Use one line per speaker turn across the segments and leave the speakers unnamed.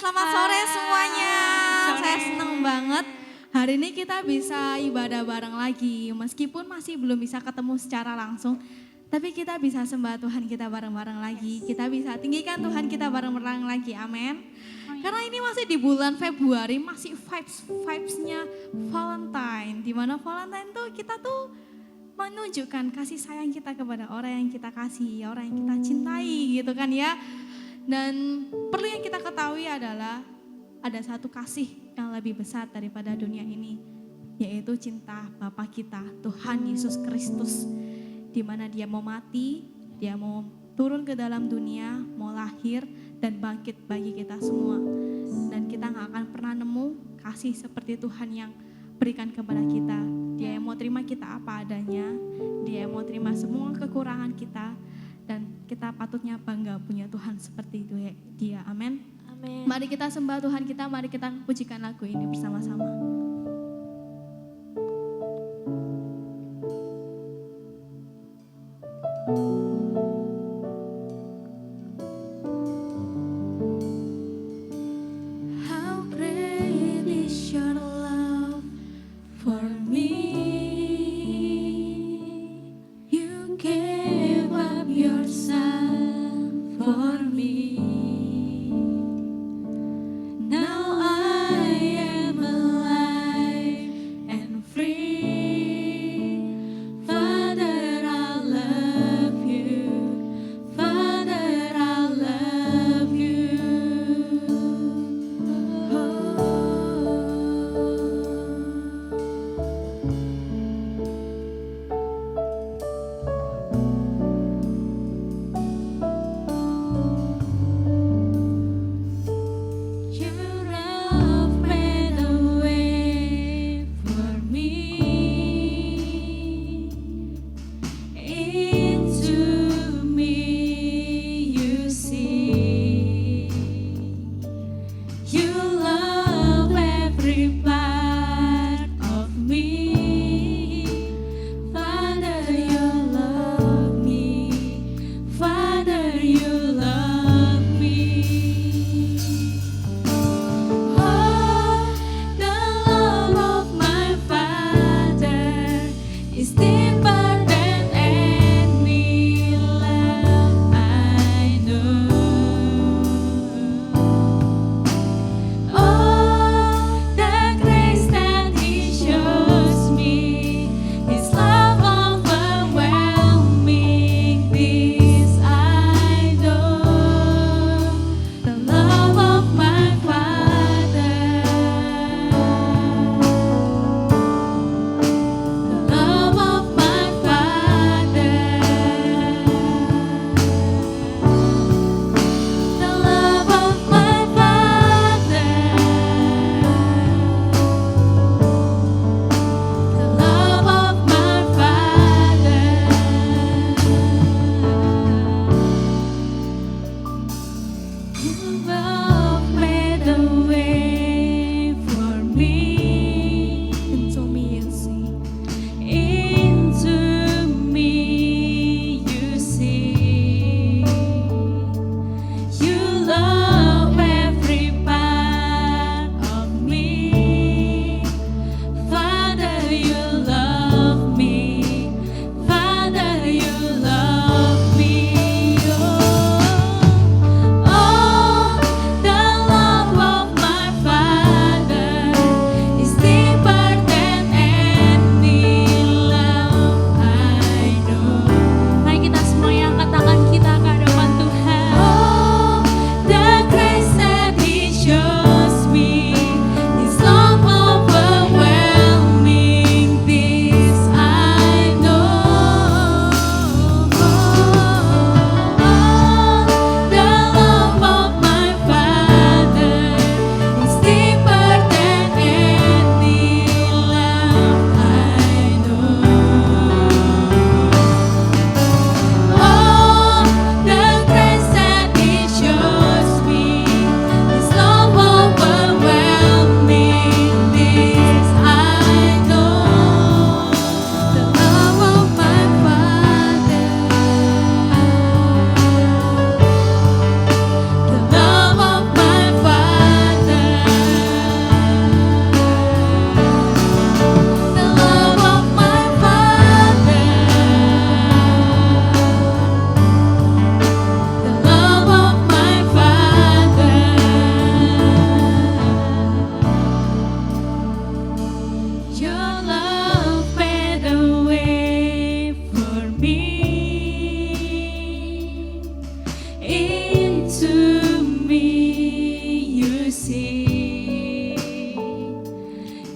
selamat sore semuanya. Saya senang banget hari ini kita bisa ibadah bareng lagi. Meskipun masih belum bisa ketemu secara langsung, tapi kita bisa sembah Tuhan kita bareng-bareng lagi. Kita bisa tinggikan Tuhan kita bareng-bareng lagi, amin. Karena ini masih di bulan Februari, masih vibes-nya Valentine. Dimana Valentine tuh kita tuh menunjukkan kasih sayang kita kepada orang yang kita kasih, orang yang kita cintai gitu kan ya. Dan perlu yang kita ketahui adalah ada satu kasih yang lebih besar daripada dunia ini, yaitu cinta Bapa kita, Tuhan Yesus Kristus. Di mana dia mau mati, dia mau turun ke dalam dunia, mau lahir dan bangkit bagi kita semua. Dan kita gak akan pernah nemu kasih seperti Tuhan yang berikan kepada kita. Dia yang mau terima kita apa adanya, dia yang mau terima semua kekurangan kita. Dan kita patutnya bangga punya Tuhan seperti itu ya, dia, amin.
Amin.
Mari kita sembah Tuhan kita, mari kita pujikan lagu ini bersama-sama. How great is your love for me. You gave up yourself for me. Now I am alive and free. Father, I love you. Father, I love you. Your love made a way for me. Into me you see. You love every part of me. Father, you love me. Father, you love me. Oh, the love of my Father is deeper than any love I know. Oh, the grace that He shows me, His love overwhelming. This I know, the love of my Father, the love of my Father, the love of my Father, the love of my Father. You have made a way for me. Into me you see. Into me you see. You love every part of me. Father, you love me. Father, you love me. Oh, the
sing.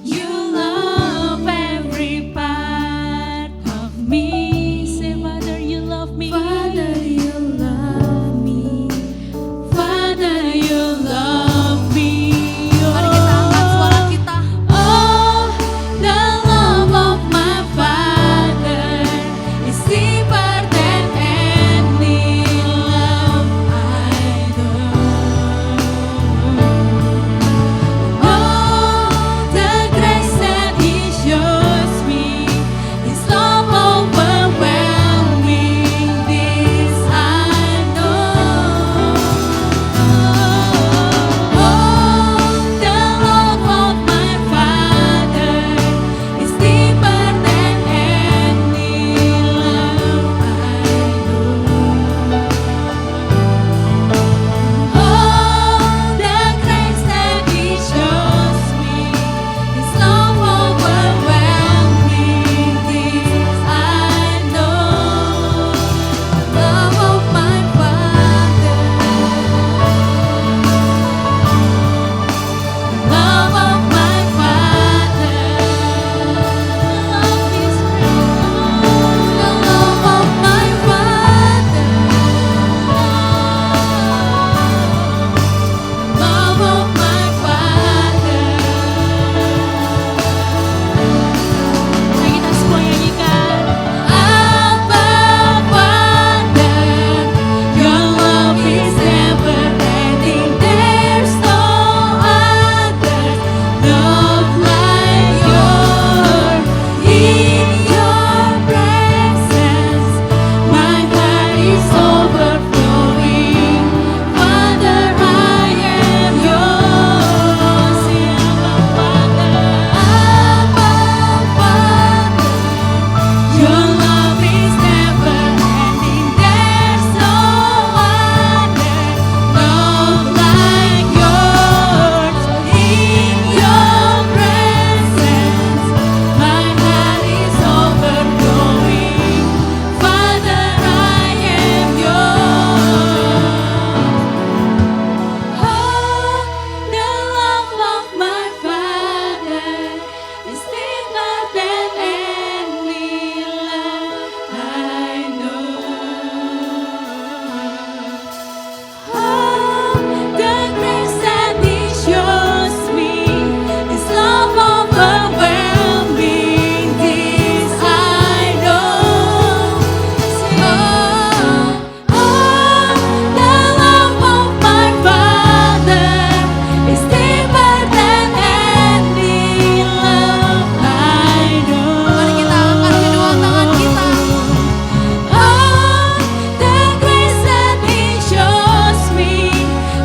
You love every part of me. Say, Father, you love me.
Father, you love me.
Father, you love me.
Mari kita angkat suara kita.
Oh, the love of my Father is deeper than any love I know. Oh, the grace that He shows me, His love overwhelming. This I know. Oh, the love of my Father is deeper than any love I know. Oh, the grace that He shows me, His love overwhelming. This I know. Love of my Father, love of my Father, love is real. The love of my Father, love of my Father. Mari kita semua nyanyikan. Abba Father, your love is never ending. There's no other love like yours. In your presence, my heart is overflowing. Father, I am yours. Abba Father, your love is never ending. There's no other love like yours. In your presence, my heart is overflowing. Father, I am yours. Oh, the love of my Father is deeper than any love I know. Oh, the grace that He shows me, His love overwhelming. This I know. Oh, the love of my Father is deeper than any love I know.
Mari kita angkat kedua tangan kita.
Oh, the grace that He shows me,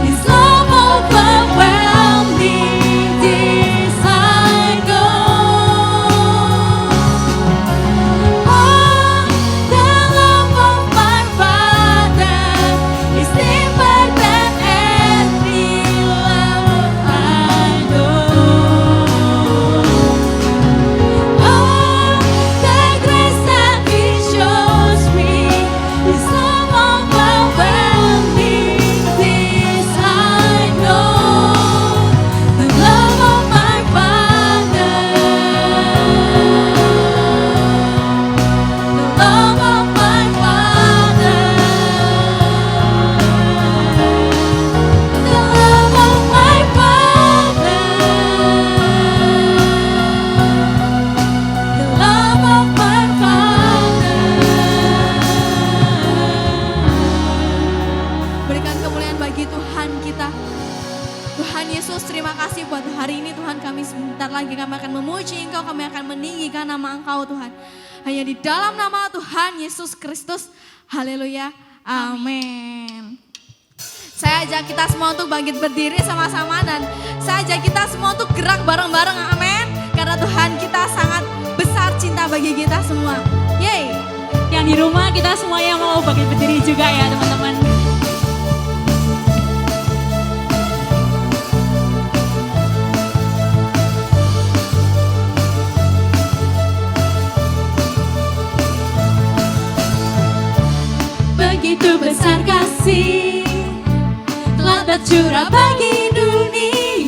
His love overwhelming. This I know. Oh, the love of my Father is deeper than any love I know. Oh, the grace that He shows me, His love overwhelming. This I know. The love of my Father, the love of my Father, the love of my Father, the love of my Father.
Berikan kemuliaan bagi Tuhan kita. Tuhan Yesus, terima kasih buat hari ini Tuhan. Kami sebentar lagi kami akan memuji Engkau, kami akan meninggikan nama Engkau Tuhan. Hanya di dalam nama Tuhan Yesus Kristus. Haleluya. Amin. Saya ajak kita semua untuk bangkit berdiri sama-sama, dan saya ajak kita semua untuk gerak bareng-bareng. Amin. Karena Tuhan kita sangat besar cinta bagi kita semua. Yeay.
Yang di rumah kita semuanya mau bangkit berdiri juga ya teman-teman. Begitu besar kasih telah tercurah bagi dunia.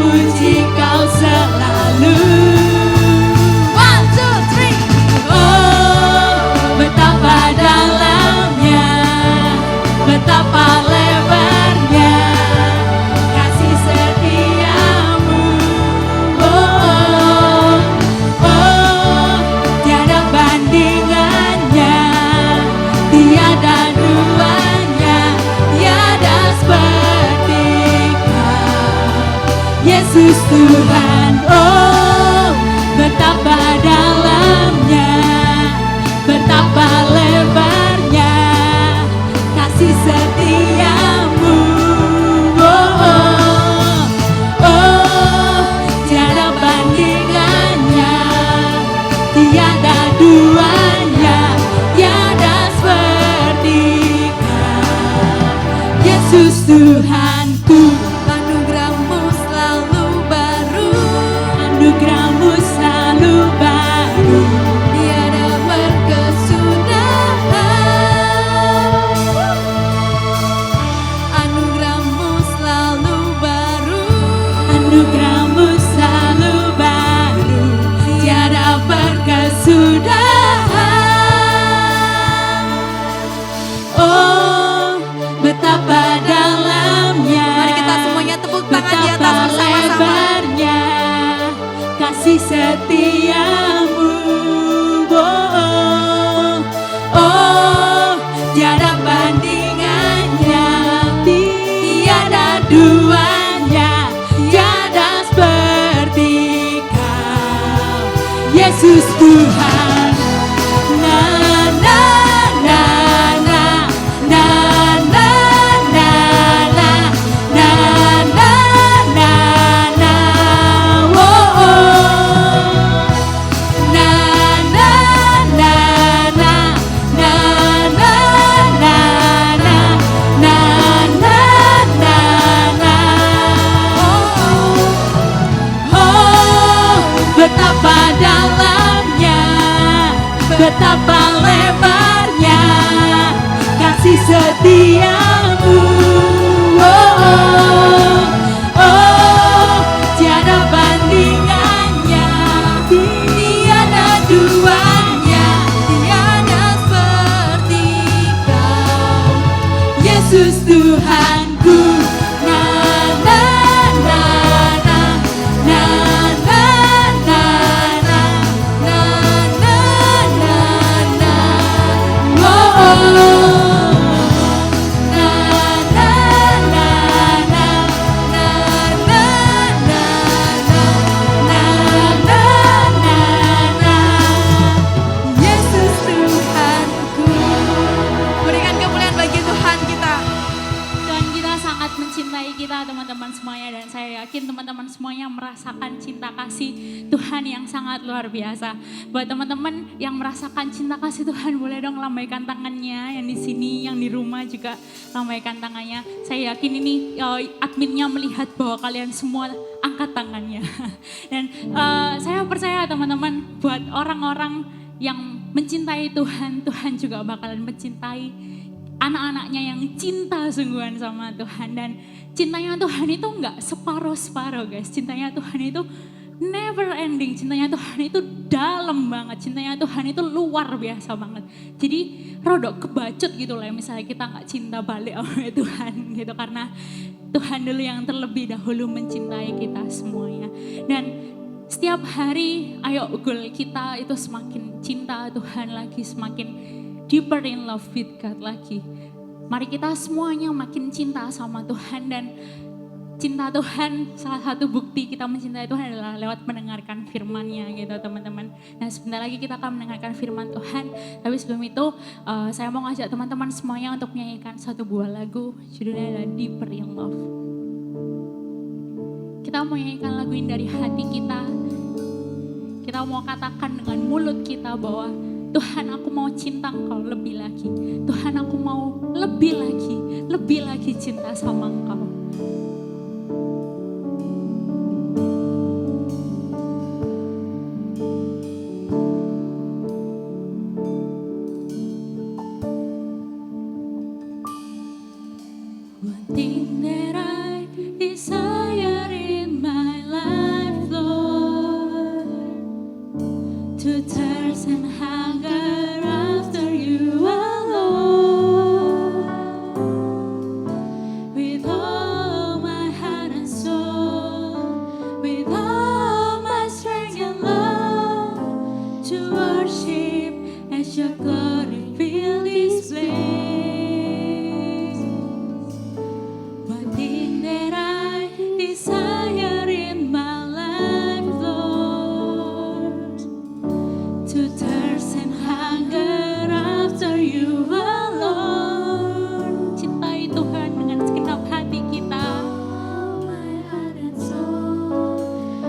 puji kau selalu.
One, two, three.
Oh, betapa dalamnya, betapa lebarnya kasih setiamu. Oh, oh, tiada bandingannya, tiada duanya, tiada seperti kau, Yesus Tuhan. Oh, betapa dalamnya, betapa lebarnya kasih setiamu. Oh, oh, oh, tiada bandingannya, tiada duanya, tiada seperti kau, Yesus Tuhanku.
Anugerahmu selalu baru,
Anugerahmu selalu baru,
tiada berkesudahan. Anugerahmu selalu baru,
anugerahmu selalu baru, tiada berkesudahan. Oh, betapa dalamnya,
mari kita semuanya tepuk tangan di atas
betapa
bersama-sama.
lebarnya kasih setiamu. Oh, oh, tiada bandingannya, tiada duanya, tiada seperti kau, Yesus Tuhan. Na na na na na na na na na na na na. Oh, oh. Na na na na na na na na na na na na. Oh, betapa dalamnya, betapa lebarnya kasih setiamu. Oh, oh, oh, tiada bandingannya, tiada duanya,
Tiada seperti kau,
Yesus Tuhanku. Na na na na na na na na
na na na na.
oh, oh. Na na na na
Na na na na.
na na na na.
Yesus Tuhanku. Berikan kemuliaan bagi Tuhan kita.
Tuhan kita sangat mencintai kita teman-teman semuanya, dan saya yakin teman-teman semuanya merasakan cinta kasih Tuhan yang sangat luar biasa. Buat teman-teman yang merasakan cinta kasih Tuhan, boleh dong lambaikan tangannya, yang di sini, yang di rumah juga lambaikan tangannya. Saya yakin ini adminnya melihat bahwa kalian semua angkat tangannya. Dan saya percaya teman-teman, buat orang-orang yang mencintai Tuhan, Tuhan juga bakalan mencintai anak-anaknya yang cinta sungguhan sama Tuhan. Dan cintanya Tuhan itu enggak separuh-separuh guys. Cintanya Tuhan itu never ending. Cintanya Tuhan itu dalam banget. Cintanya Tuhan itu luar biasa banget. Jadi rodok kebacut gitu lah misalnya kita enggak cinta balik sama Tuhan gitu. Karena Tuhan dulu yang terlebih dahulu mencintai kita semuanya. Dan setiap hari ayo goal kita itu semakin cinta Tuhan lagi, semakin deeper in love with God lagi. Mari kita semuanya makin cinta sama Tuhan, dan cinta Tuhan, salah satu bukti kita mencintai Tuhan adalah lewat mendengarkan firman-Nya gitu teman-teman. Nah sebentar lagi kita akan mendengarkan firman Tuhan, tapi sebelum itu saya mau ngajak teman-teman semuanya untuk menyanyikan satu buah lagu, judulnya adalah Deeper in Love. Kita mau nyanyikan lagu ini dari hati kita. Kita mau katakan dengan mulut kita bahwa Tuhan aku mau cinta Engkau lebih lagi. Tuhan aku mau lebih lagi cinta sama Engkau. One thing that I desire in my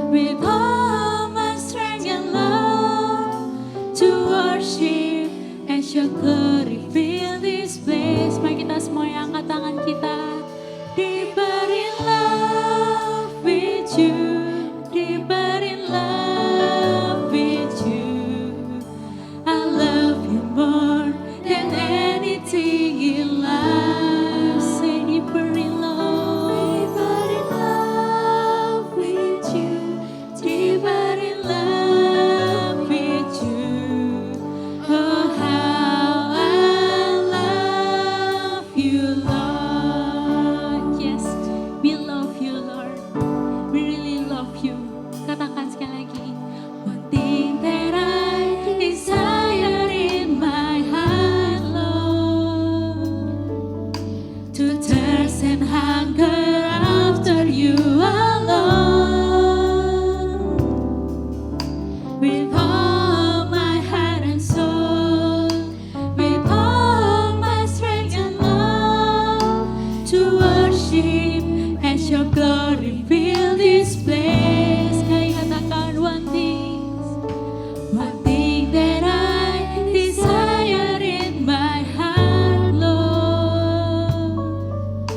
with all my strength and love to worship as your glory fill this place.
Mari kita semua yang angkat tangan kita.
Deeper in love with you, deeper in love with you. I love you more than anything in life. Say deeper in love with you, deeper in love with you. Oh, how I love you, Lord.
Yes, we love you Lord. We really love you. Katakan sekali lagi.
One thing that I desire in my heart, Lord, to thirst and hunger after you alone, with all my heart and soul, with all my strength and love, to worship as your glory fill this place. Kaya katakan one thing that I desire in my heart, Lord,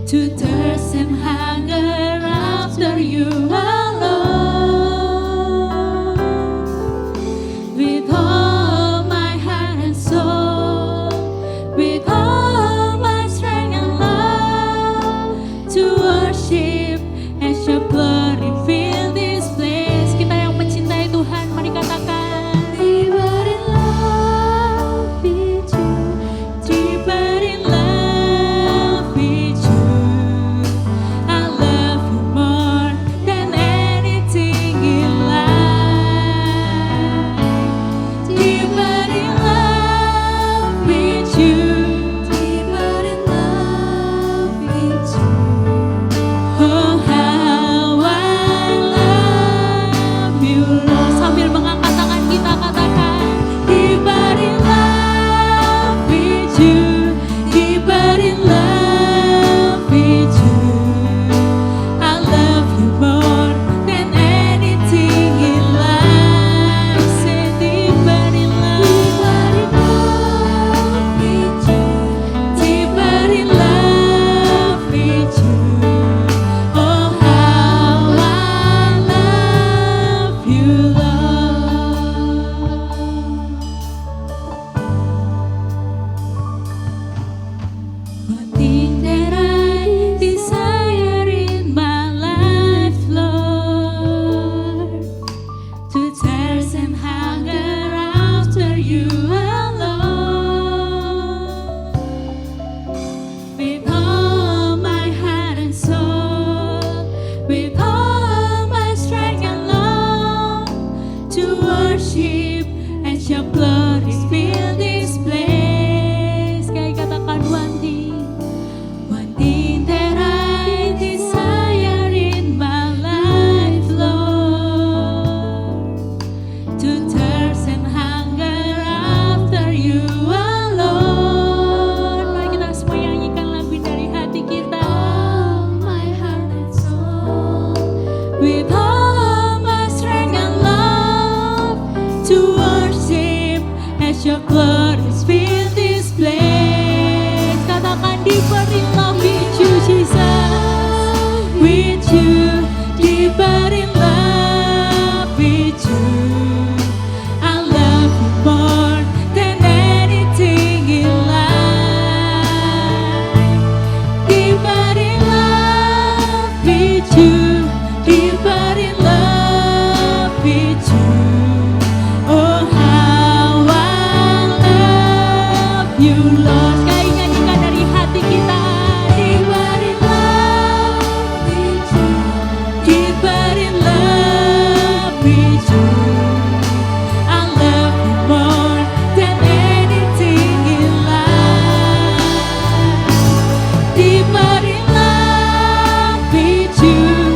to thirst and hunger after you alone, with all my heart and soul, with all my strength and love, to worship as your glory fill this place.
Kita yang mencintai Tuhan, mari katakan.
Deeper in love with you, deeper in love with you. I love you more than anything in life. Deeper in love with you, deeper in love with you. Oh, how I love you, Lord.
Sambil mengangkat tangan kita katakan.
Deeper in love with you, deeper in love with you. I love you more than anything in life. Say deeper in love with you, deeper in love with you. Oh, how I love you, Lord. One thing that I desire in my life, Lord, to thirst and hunger after you alone, with all my heart and soul, with all my strength and love, to worship as your glory fill this place. Kaya katakan one thing that I desire in my life, Lord, to thirst and hunger after you alone.
Mari kita semua nyanyikan lagu dari hati kita.
All my heart and soul, with all my strength and love, to worship as your glory fill this place. Katakan deeper in love with you, Jesus, with you, deeper in love with you. I love you more than anything in life. Deeper in love with you, deeper in love with you. Oh, how I love you, Lord. Sekali nyanyikan dari hati kita. Deeper in love with you, deeper in love with you. I love you more than anything in life. Deeper in love with you,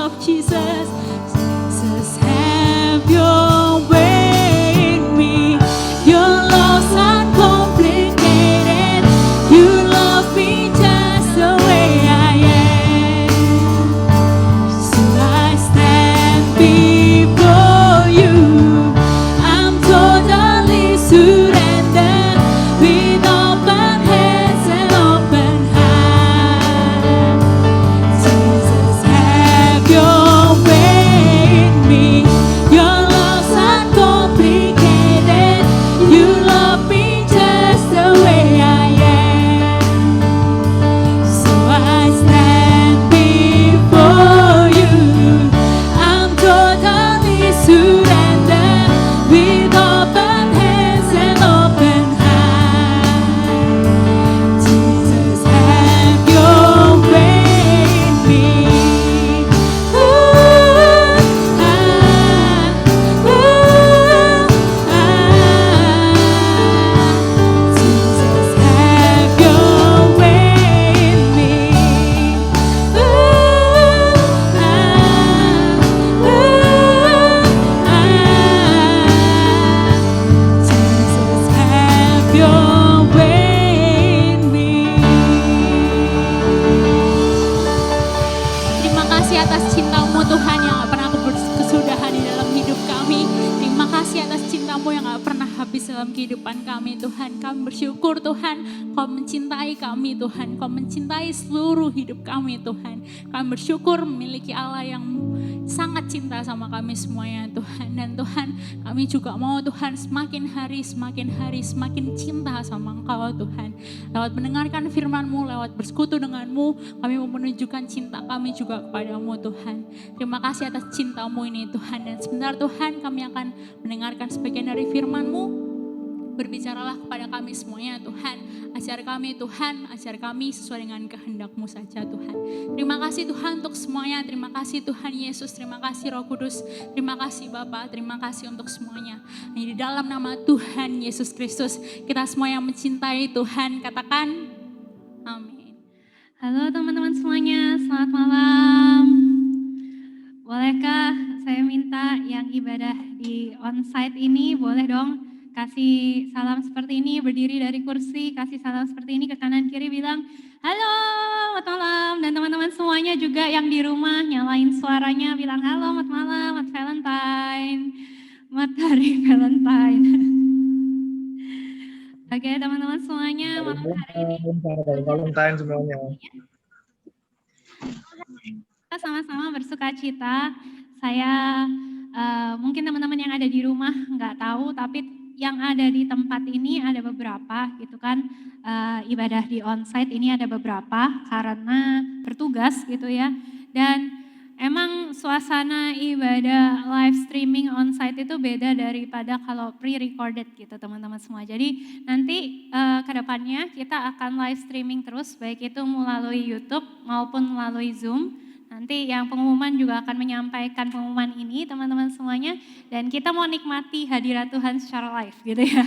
love Jesus. Jesus, have your way in me. Your love's uncomplicated. You love me just the way I am. So I stand before you. I'm totally surrendered with open hands and open heart. Jesus, have your way in me. Your love's uncomplicated. You love me just the way I am. So I stand before you. I'm totally surrendered with open hands and open heart. Jesus, have your way in me. Jesus, have your way in me. Jesus, have your way in me.
Terima kasih atas cinta-Mu Tuhan yang gak pernah kesudahan di dalam hidup kami. Terima kasih atas cinta-Mu yang gak pernah habis dalam kehidupan kami Tuhan. Kami bersyukur Tuhan, Kau mencintai kami Tuhan. Kau mencintai seluruh hidup kami Tuhan. Kami bersyukur memiliki Allah yang sangat cinta sama kami semuanya Tuhan. Dan Tuhan, kami juga mau Tuhan semakin hari semakin cinta sama Engkau Tuhan. Lewat mendengarkan firman-Mu, lewat bersekutu dengan-Mu, kami mau menunjukkan cinta kami juga kepadamu Tuhan. Terima kasih atas cinta-Mu ini Tuhan. Dan sebentar Tuhan, kami akan mendengarkan sebagian dari firman-Mu. Berbicaralah kepada kami semuanya Tuhan. Ajar kami Tuhan, ajar kami sesuai dengan kehendak-Mu saja Tuhan. Terima kasih Tuhan untuk semuanya. Terima kasih Tuhan Yesus, terima kasih Roh Kudus. Terima kasih Bapa, terima kasih untuk semuanya. Di dalam nama Tuhan Yesus Kristus, kita semua yang mencintai Tuhan, katakan amin.
Halo teman-teman semuanya, selamat malam. Bolehkah saya minta yang ibadah di onsite ini, boleh dong kasih salam seperti ini, berdiri dari kursi, kasih salam seperti ini ke kanan kiri, bilang halo, selamat malam. Dan teman-teman semuanya juga yang di rumah nyalain suaranya, bilang halo, selamat malam, selamat Valentine, selamat hari Valentine. Oke teman-teman semuanya, malam hari ini
Valentine semuanya.
kita sama-sama bersuka cita. Saya mungkin teman-teman yang ada di rumah nggak tahu, tapi yang ada di tempat ini ada beberapa gitu kan, ibadah di onsite ini ada beberapa karena bertugas gitu ya. Dan emang suasana ibadah live streaming onsite itu beda daripada kalau pre-recorded gitu teman-teman semua. Jadi nanti kedepannya kita akan live streaming terus, baik itu melalui YouTube maupun melalui Zoom. Nanti yang pengumuman juga akan menyampaikan pengumuman ini teman-teman semuanya. Dan kita mau nikmati hadirat Tuhan secara live gitu ya.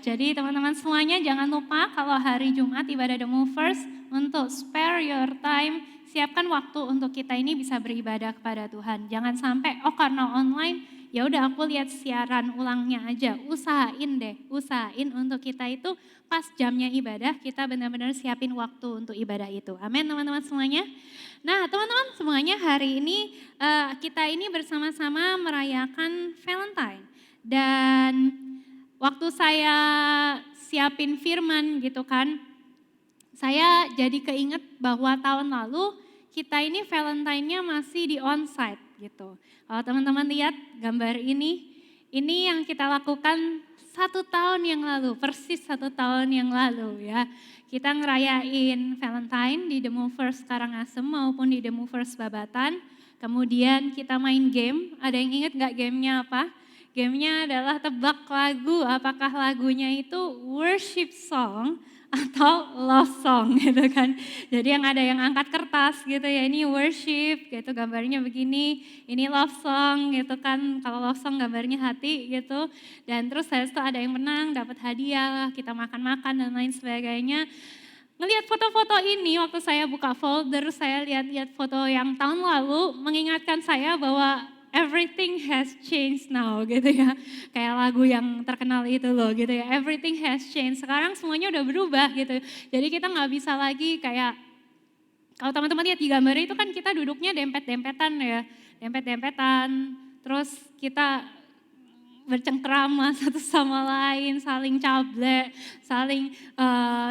Jadi teman-teman semuanya jangan lupa kalau hari Jumat ibadah The Movers untuk spare your time. Siapkan waktu untuk kita ini bisa beribadah kepada Tuhan. Jangan sampai karena online ya udah aku lihat siaran ulangnya aja. Usahain untuk kita itu pas jamnya ibadah kita benar-benar siapin waktu untuk ibadah itu. Amin teman-teman semuanya. Nah teman-teman semuanya hari ini kita ini bersama-sama merayakan Valentine. Dan waktu saya siapin firman gitu kan, saya jadi keinget bahwa tahun lalu kita ini Valentine-nya masih di onsite gitu. Kalau teman-teman lihat gambar ini yang kita lakukan 1 tahun yang lalu, persis 1 tahun yang lalu ya. Kita ngerayain Valentine di The Movers Karangasem maupun di The Movers Babatan. Kemudian kita main game, ada yang ingat gak gamenya apa? Gamenya adalah tebak lagu, apakah lagunya itu worship song atau love song gitu kan. Jadi yang ada yang angkat kertas gitu ya, ini worship gitu gambarnya begini, ini love song gitu kan. Kalau love song gambarnya hati gitu. Dan terus habis itu ada yang menang dapat hadiah, kita makan-makan dan lain sebagainya.
ngelihat foto-foto ini waktu saya buka folder, saya lihat-lihat foto yang tahun lalu mengingatkan saya bahwa everything has changed now gitu ya. Kayak lagu yang terkenal itu loh gitu ya, everything has changed. Sekarang semuanya udah berubah gitu. Jadi kita nggak bisa lagi kayak, kalau teman-teman lihat di gambar itu kan kita duduknya dempet-dempetan ya. Dempet-dempetan, terus kita bercengkrama satu sama lain, saling cablek, saling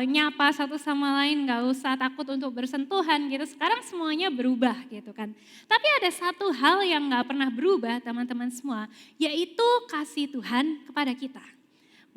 nyapa satu sama lain, gak usah takut untuk bersentuhan gitu. Sekarang semuanya berubah gitu kan. Tapi ada satu hal yang gak pernah berubah teman-teman semua, yaitu kasih Tuhan kepada kita.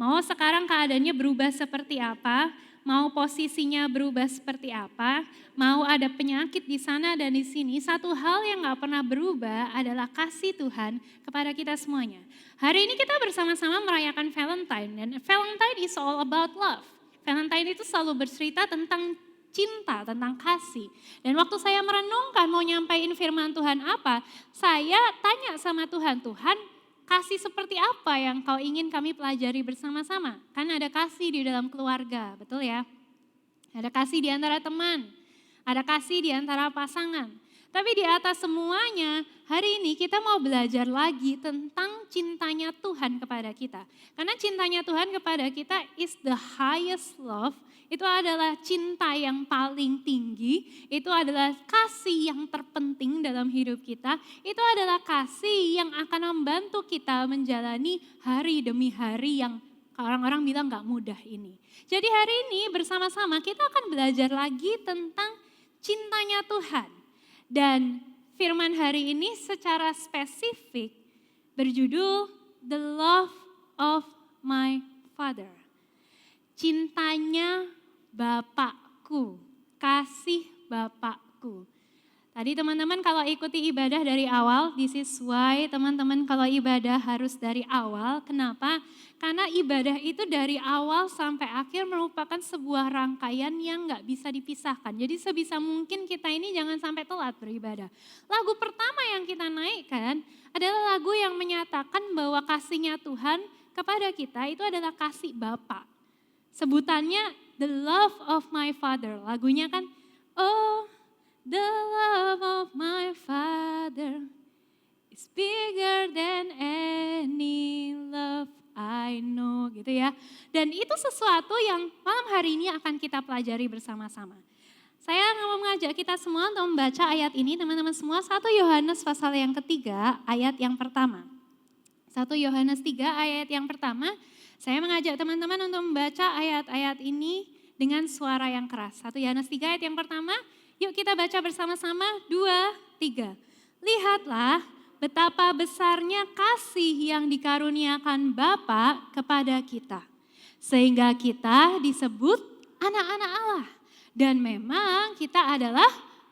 Mau sekarang keadaannya berubah seperti apa, mau posisinya berubah seperti apa, mau ada penyakit di sana dan di sini, satu hal yang gak pernah berubah adalah kasih Tuhan kepada kita semuanya. Hari ini kita bersama-sama merayakan Valentine, dan Valentine is all about love. Valentine itu selalu bercerita tentang cinta, tentang kasih. Dan waktu saya merenungkan mau nyampaikan firman Tuhan apa, saya tanya sama Tuhan, Tuhan, kasih seperti apa yang kau ingin kami pelajari bersama-sama? Kan ada kasih di dalam keluarga, betul ya? Ada kasih di antara teman, ada kasih di antara pasangan. Tapi di atas semuanya, hari ini kita mau belajar lagi tentang cintanya Tuhan kepada kita. Karena cintanya Tuhan kepada kita is the highest love. Itu adalah cinta yang paling tinggi, itu adalah kasih yang terpenting dalam hidup kita, itu adalah kasih yang akan membantu kita menjalani hari demi hari yang orang-orang bilang gak mudah ini. Jadi hari ini bersama-sama kita akan belajar lagi tentang cintanya Tuhan. Dan firman hari ini secara spesifik berjudul The Love of My Father. Cintanya Bapakku, kasih Bapakku. Tadi teman-teman kalau ikuti ibadah dari awal, this is why teman-teman kalau ibadah harus dari awal. Kenapa? Karena ibadah itu dari awal sampai akhir merupakan sebuah rangkaian yang gak bisa dipisahkan. Jadi sebisa mungkin kita ini jangan sampai telat beribadah. Lagu pertama yang kita naikkan adalah lagu yang menyatakan bahwa kasihnya Tuhan kepada kita itu adalah kasih Bapa. Sebutannya The Love of My Father. Lagunya kan, oh the love of my Father is bigger than any love I know, gitu ya. Dan itu sesuatu yang malam hari ini akan kita pelajari bersama-sama. Saya mau mengajak kita semua untuk membaca ayat ini, teman-teman semua. 1 Yohanes pasal yang ketiga, ayat yang pertama. 1 Yohanes 3 ayat yang pertama. Saya mengajak teman-teman untuk membaca ayat-ayat ini dengan suara yang keras. 1 Yohanes 3 ayat yang pertama. Yuk kita baca bersama-sama, 2, 3. Lihatlah betapa besarnya kasih yang dikaruniakan Bapa kepada kita. Sehingga kita disebut anak-anak Allah. Dan memang kita adalah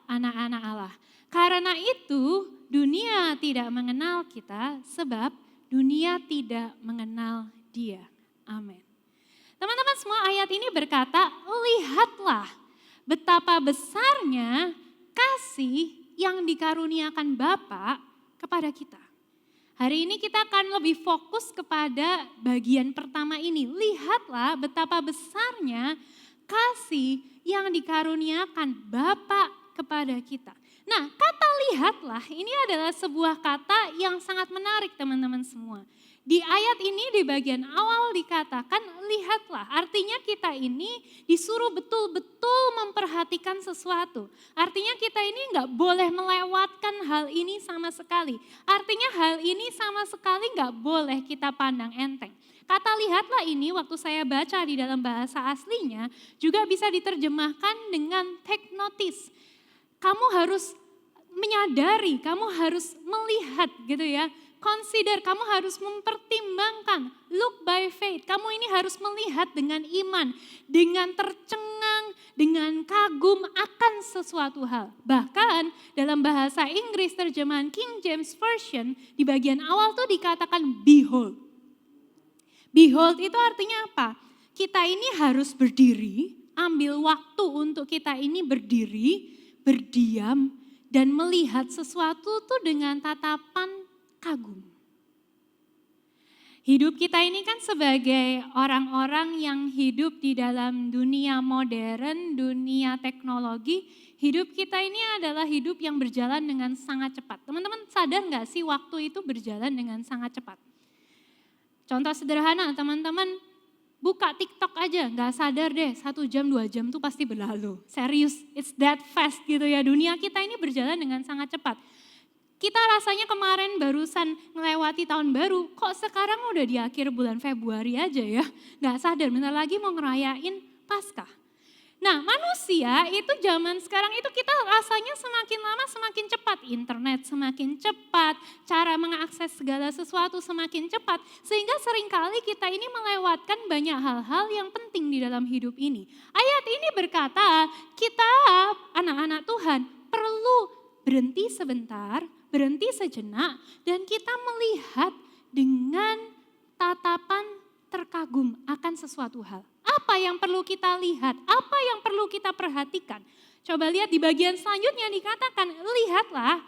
anak-anak Allah. Karena itu dunia tidak mengenal kita sebab dunia tidak mengenal Dia. Amin. Teman-teman semua, ayat ini berkata, lihatlah betapa besarnya kasih yang dikaruniakan Bapa kepada kita. Hari ini kita akan lebih fokus kepada bagian pertama ini. Lihatlah betapa besarnya kasih yang dikaruniakan Bapa kepada kita. Nah, kata lihatlah ini adalah sebuah kata yang sangat menarik teman-teman semua. Di ayat ini di bagian awal dikatakan lihatlah, artinya kita ini disuruh betul-betul memperhatikan sesuatu. Artinya kita ini nggak boleh melewatkan hal ini sama sekali. Artinya hal ini sama sekali nggak boleh kita pandang enteng. Kata lihatlah ini waktu saya baca di dalam bahasa aslinya juga bisa diterjemahkan dengan take notice. Kamu harus menyadari, kamu harus melihat gitu ya. Consider, kamu harus mempertimbangkan, look by faith. Kamu ini harus melihat dengan iman, dengan tercengang, dengan kagum akan sesuatu hal. Bahkan dalam bahasa Inggris terjemahan King James Version di bagian awal tuh dikatakan behold. Behold itu artinya apa? Kita ini harus berdiri, ambil waktu untuk kita ini berdiri, berdiam, dan melihat sesuatu tuh dengan tatapan kagum. Hidup kita ini kan sebagai orang-orang yang hidup di dalam dunia modern, dunia teknologi, hidup kita ini adalah hidup yang berjalan dengan sangat cepat. Teman-teman sadar nggak sih waktu itu berjalan dengan sangat cepat? Contoh sederhana, teman-teman buka TikTok aja, nggak sadar deh 1 jam 2 jam tuh pasti berlalu. Serius, it's that fast gitu ya. Dunia kita ini berjalan dengan sangat cepat. Kita rasanya kemarin barusan melewati tahun baru, kok sekarang udah di akhir bulan Februari aja ya. Nggak sadar, bentar lagi mau ngerayain Paskah. Nah manusia itu zaman sekarang itu kita rasanya semakin lama semakin cepat. Internet semakin cepat, cara mengakses segala sesuatu semakin cepat. Sehingga seringkali kita ini melewatkan banyak hal-hal yang penting di dalam hidup ini. Ayat ini berkata kita anak-anak Tuhan perlu berhenti sebentar, berhenti sejenak dan kita melihat dengan tatapan terkagum akan sesuatu hal. Apa yang perlu kita lihat? Apa yang perlu kita perhatikan? Coba lihat di bagian selanjutnya dikatakan, lihatlah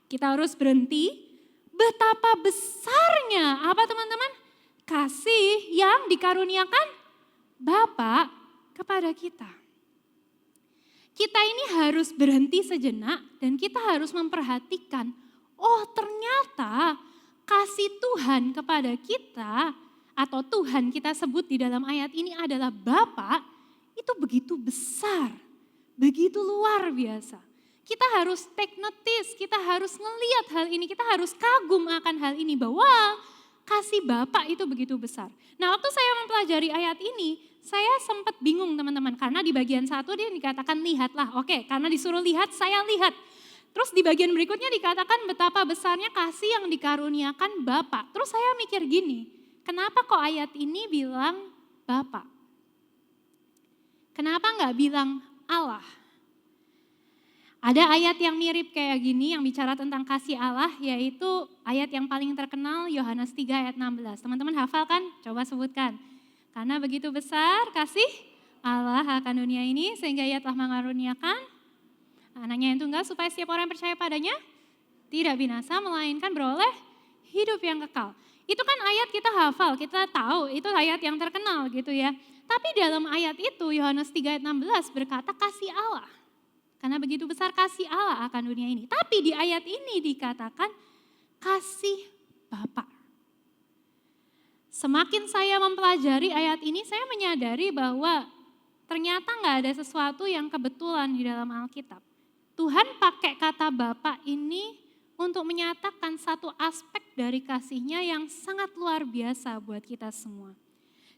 kita harus berhenti betapa besarnya apa teman-teman? Kasih yang dikaruniakan Bapa kepada kita. Kita ini harus berhenti sejenak dan kita harus memperhatikan, oh ternyata kasih Tuhan kepada kita atau Tuhan kita sebut di dalam ayat ini adalah Bapa, itu begitu besar, begitu luar biasa. Kita harus take notice, kita harus ngelihat hal ini, kita harus kagum akan hal ini bahwa kasih Bapa itu begitu besar. Nah waktu saya mempelajari ayat ini, saya sempat bingung teman-teman, karena di bagian 1 dia dikatakan lihatlah, oke karena disuruh lihat saya lihat. Terus di bagian berikutnya dikatakan betapa besarnya kasih yang dikaruniakan Bapa. Terus saya mikir gini, kenapa kok ayat ini bilang Bapa? Kenapa nggak bilang Allah? Ada ayat yang mirip kayak gini yang bicara tentang kasih Allah, yaitu ayat yang paling terkenal Yohanes 3 ayat 16. Teman-teman hafal kan? Coba sebutkan. Karena begitu besar kasih Allah akan dunia ini sehingga ia telah mengaruniakan anaknya yang tunggal supaya setiap orang yang percaya padanya tidak binasa melainkan beroleh hidup yang kekal. Itu kan ayat kita hafal, kita tahu itu ayat yang terkenal gitu ya. Tapi dalam ayat itu Yohanes 3 ayat 16 berkata kasih Allah. Karena begitu besar kasih Allah akan dunia ini. Tapi di ayat ini dikatakan kasih Bapa. Semakin saya mempelajari ayat ini saya menyadari bahwa ternyata nggak ada sesuatu yang kebetulan di dalam Alkitab. Tuhan pakai kata Bapa ini untuk menyatakan satu aspek dari kasihnya yang sangat luar biasa buat kita semua.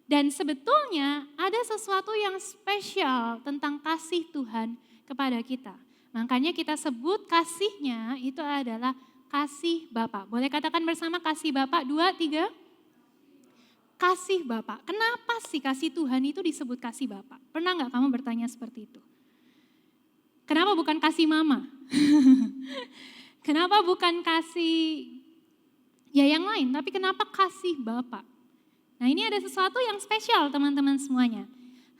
Dan sebetulnya ada sesuatu yang spesial tentang kasih Tuhan kepada kita. Makanya kita sebut kasihnya itu adalah kasih Bapa. Boleh katakan bersama kasih Bapa, 2, 3. Kasih Bapa. Kenapa sih kasih Tuhan itu disebut kasih Bapa? Pernah nggak kamu bertanya seperti itu? Kenapa bukan kasih mama? Kenapa bukan kasih ya yang lain, tapi kenapa kasih Bapa? Nah ini ada sesuatu yang spesial teman-teman semuanya.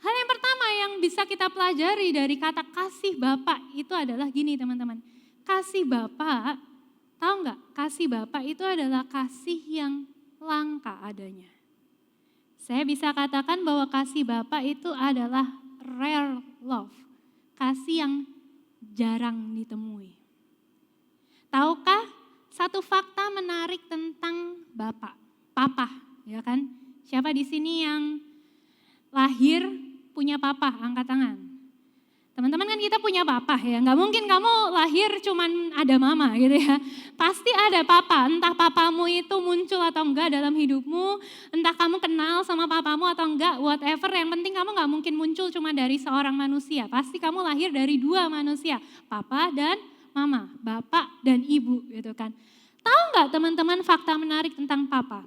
Hal yang pertama yang bisa kita pelajari dari kata kasih Bapa itu adalah gini teman-teman. Kasih Bapa, tahu nggak? Kasih Bapa itu adalah kasih yang langka adanya. Saya bisa katakan bahwa kasih Bapa itu adalah rare love. Kasih yang jarang ditemui. Tahukah satu fakta menarik tentang Bapak, Papa, ya kan? Siapa di sini yang lahir punya papa? Angkat tangan. Teman-teman kan kita punya papa ya, nggak mungkin kamu lahir cuman ada mama gitu ya. Pasti ada papa, entah papamu itu muncul atau enggak dalam hidupmu, entah kamu kenal sama papamu atau enggak, whatever. Yang penting kamu nggak mungkin muncul cuma dari seorang manusia. Pasti kamu lahir dari 2 manusia, papa dan mama, bapak dan ibu gitu kan. Tahu nggak teman-teman fakta menarik tentang papa?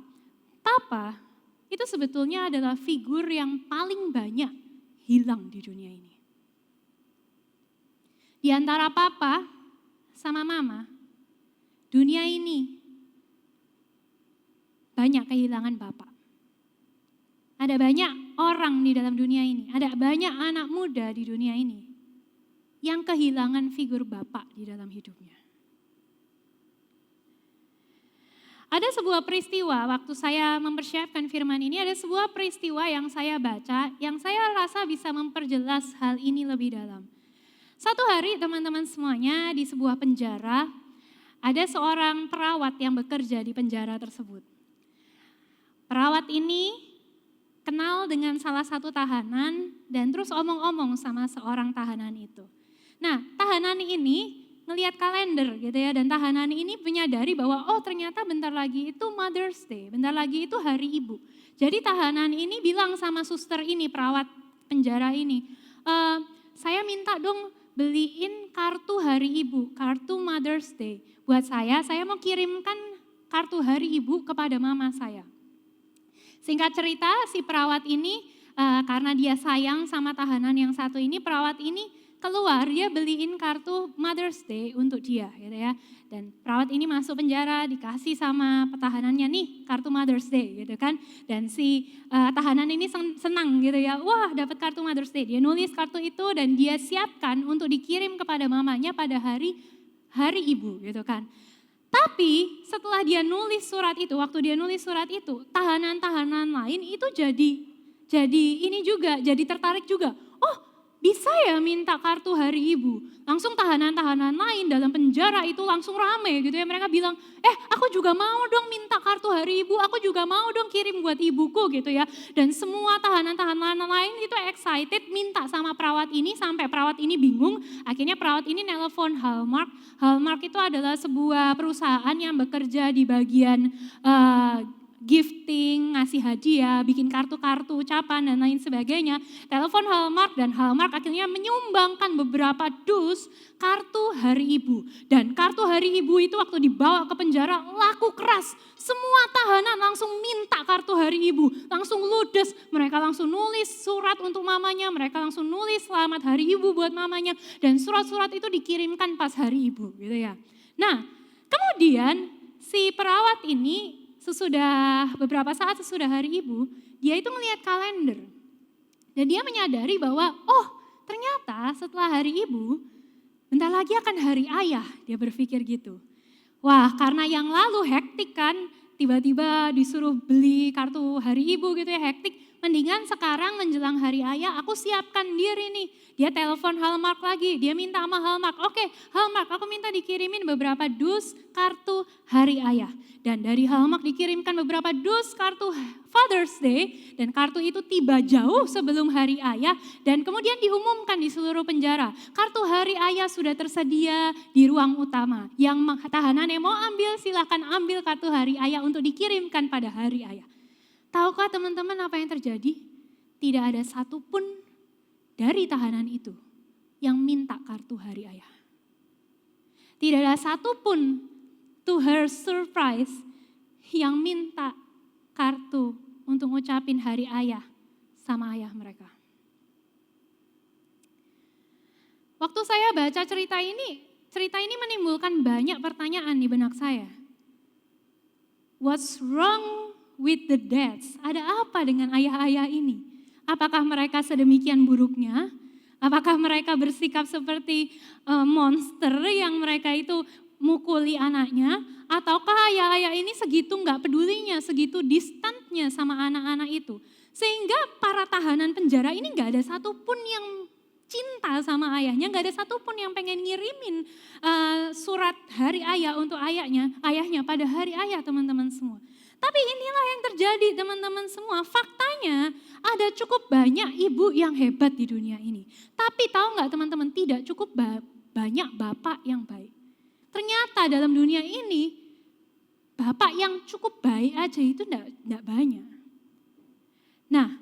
Papa itu sebetulnya adalah figur yang paling banyak hilang di dunia ini. Di antara papa sama mama, dunia ini banyak kehilangan bapak. Ada banyak orang di dalam dunia ini, ada banyak anak muda di dunia ini yang kehilangan figur bapak di dalam hidupnya.
Ada sebuah peristiwa waktu saya mempersiapkan firman ini, ada sebuah peristiwa yang saya baca, yang saya rasa bisa memperjelas hal ini lebih dalam. Satu hari teman-teman semuanya di sebuah penjara, ada seorang perawat yang bekerja di penjara tersebut. Perawat ini kenal dengan salah satu tahanan dan terus omong-omong sama seorang tahanan itu. Nah, tahanan ini ngelihat kalender gitu ya, dan tahanan ini menyadari bahwa oh ternyata bentar lagi itu Mother's Day, bentar lagi itu Hari Ibu. Jadi tahanan ini bilang sama suster ini, perawat penjara ini, saya minta dong beliin kartu Hari Ibu, kartu Mother's Day. Buat saya mau kirimkan kartu Hari Ibu kepada mama saya. Singkat cerita, si perawat ini karena dia sayang sama tahanan yang satu ini, perawat ini keluar, dia beliin kartu Mother's Day untuk dia gitu ya. Dan perawat ini masuk penjara, dikasih sama tahanannya nih kartu Mother's Day gitu kan. Dan si tahanan ini senang gitu ya, wah dapat kartu Mother's Day. Dia nulis kartu itu dan dia siapkan untuk dikirim kepada mamanya pada hari Ibu gitu kan. Tapi setelah dia nulis surat itu, waktu dia nulis surat itu, tahanan-tahanan lain itu jadi ini juga, jadi tertarik juga. Oh, bisa ya minta kartu Hari Ibu. Langsung tahanan-tahanan lain dalam penjara itu langsung rame gitu ya. Mereka bilang, aku juga mau dong minta kartu Hari Ibu, aku juga mau dong kirim buat ibuku gitu ya. Dan semua tahanan-tahanan lain itu excited minta sama perawat ini, sampai perawat ini bingung. Akhirnya perawat ini nelpon Hallmark. Hallmark itu adalah sebuah perusahaan yang bekerja di bagian gifting, ngasih hadiah, bikin kartu-kartu ucapan dan lain sebagainya. Telepon Hallmark dan Hallmark akhirnya menyumbangkan beberapa dus kartu Hari Ibu. Dan kartu Hari Ibu itu waktu dibawa ke penjara laku keras. Semua tahanan langsung minta kartu Hari Ibu, langsung ludes. Mereka langsung nulis surat untuk mamanya, mereka langsung nulis selamat Hari Ibu buat mamanya. Dan surat-surat itu dikirimkan pas Hari Ibu gitu ya. Nah, kemudian si perawat ini beberapa saat sesudah Hari Ibu, dia itu melihat kalender. Dan dia menyadari bahwa, oh ternyata setelah Hari Ibu, bentar lagi akan Hari Ayah, dia berpikir gitu. Wah, karena yang lalu hektik kan, tiba-tiba disuruh beli kartu Hari Ibu gitu ya, hektik. Mendingan sekarang menjelang Hari Ayah aku siapkan diri nih. Dia telepon Hallmark lagi, dia minta sama Hallmark, oke Hallmark aku minta dikirimin beberapa dus kartu Hari Ayah. Dan dari Hallmark dikirimkan beberapa dus kartu Father's Day, dan kartu itu tiba jauh sebelum Hari Ayah, dan kemudian diumumkan di seluruh penjara, kartu Hari Ayah sudah tersedia di ruang utama. Yang tahanan yang mau ambil silahkan ambil kartu Hari Ayah untuk dikirimkan pada Hari Ayah. Tahukah teman-teman apa yang terjadi? Tidak ada satupun dari tahanan itu yang minta kartu Hari Ayah. Tidak ada satupun, to her surprise, yang minta kartu untuk ngucapin Hari Ayah sama ayah mereka. Waktu saya baca cerita ini menimbulkan banyak pertanyaan di benak saya. What's wrong with the dads? Ada apa dengan ayah-ayah ini? Apakah mereka sedemikian buruknya? Apakah mereka bersikap seperti monster yang mereka itu mukuli anaknya? Ataukah ayah-ayah ini segitu nggak pedulinya, segitu distantnya sama anak-anak itu? Sehingga para tahanan penjara ini nggak ada satupun yang cinta sama ayahnya, nggak ada satupun yang pengen ngirimin surat Hari Ayah untuk ayahnya pada Hari Ayah teman-teman semua. Tapi inilah yang terjadi teman-teman semua. Faktanya ada cukup banyak ibu yang hebat di dunia ini. Tapi tahu nggak teman-teman, tidak cukup banyak bapak yang baik. Ternyata dalam dunia ini bapak yang cukup baik aja itu enggak banyak. Nah,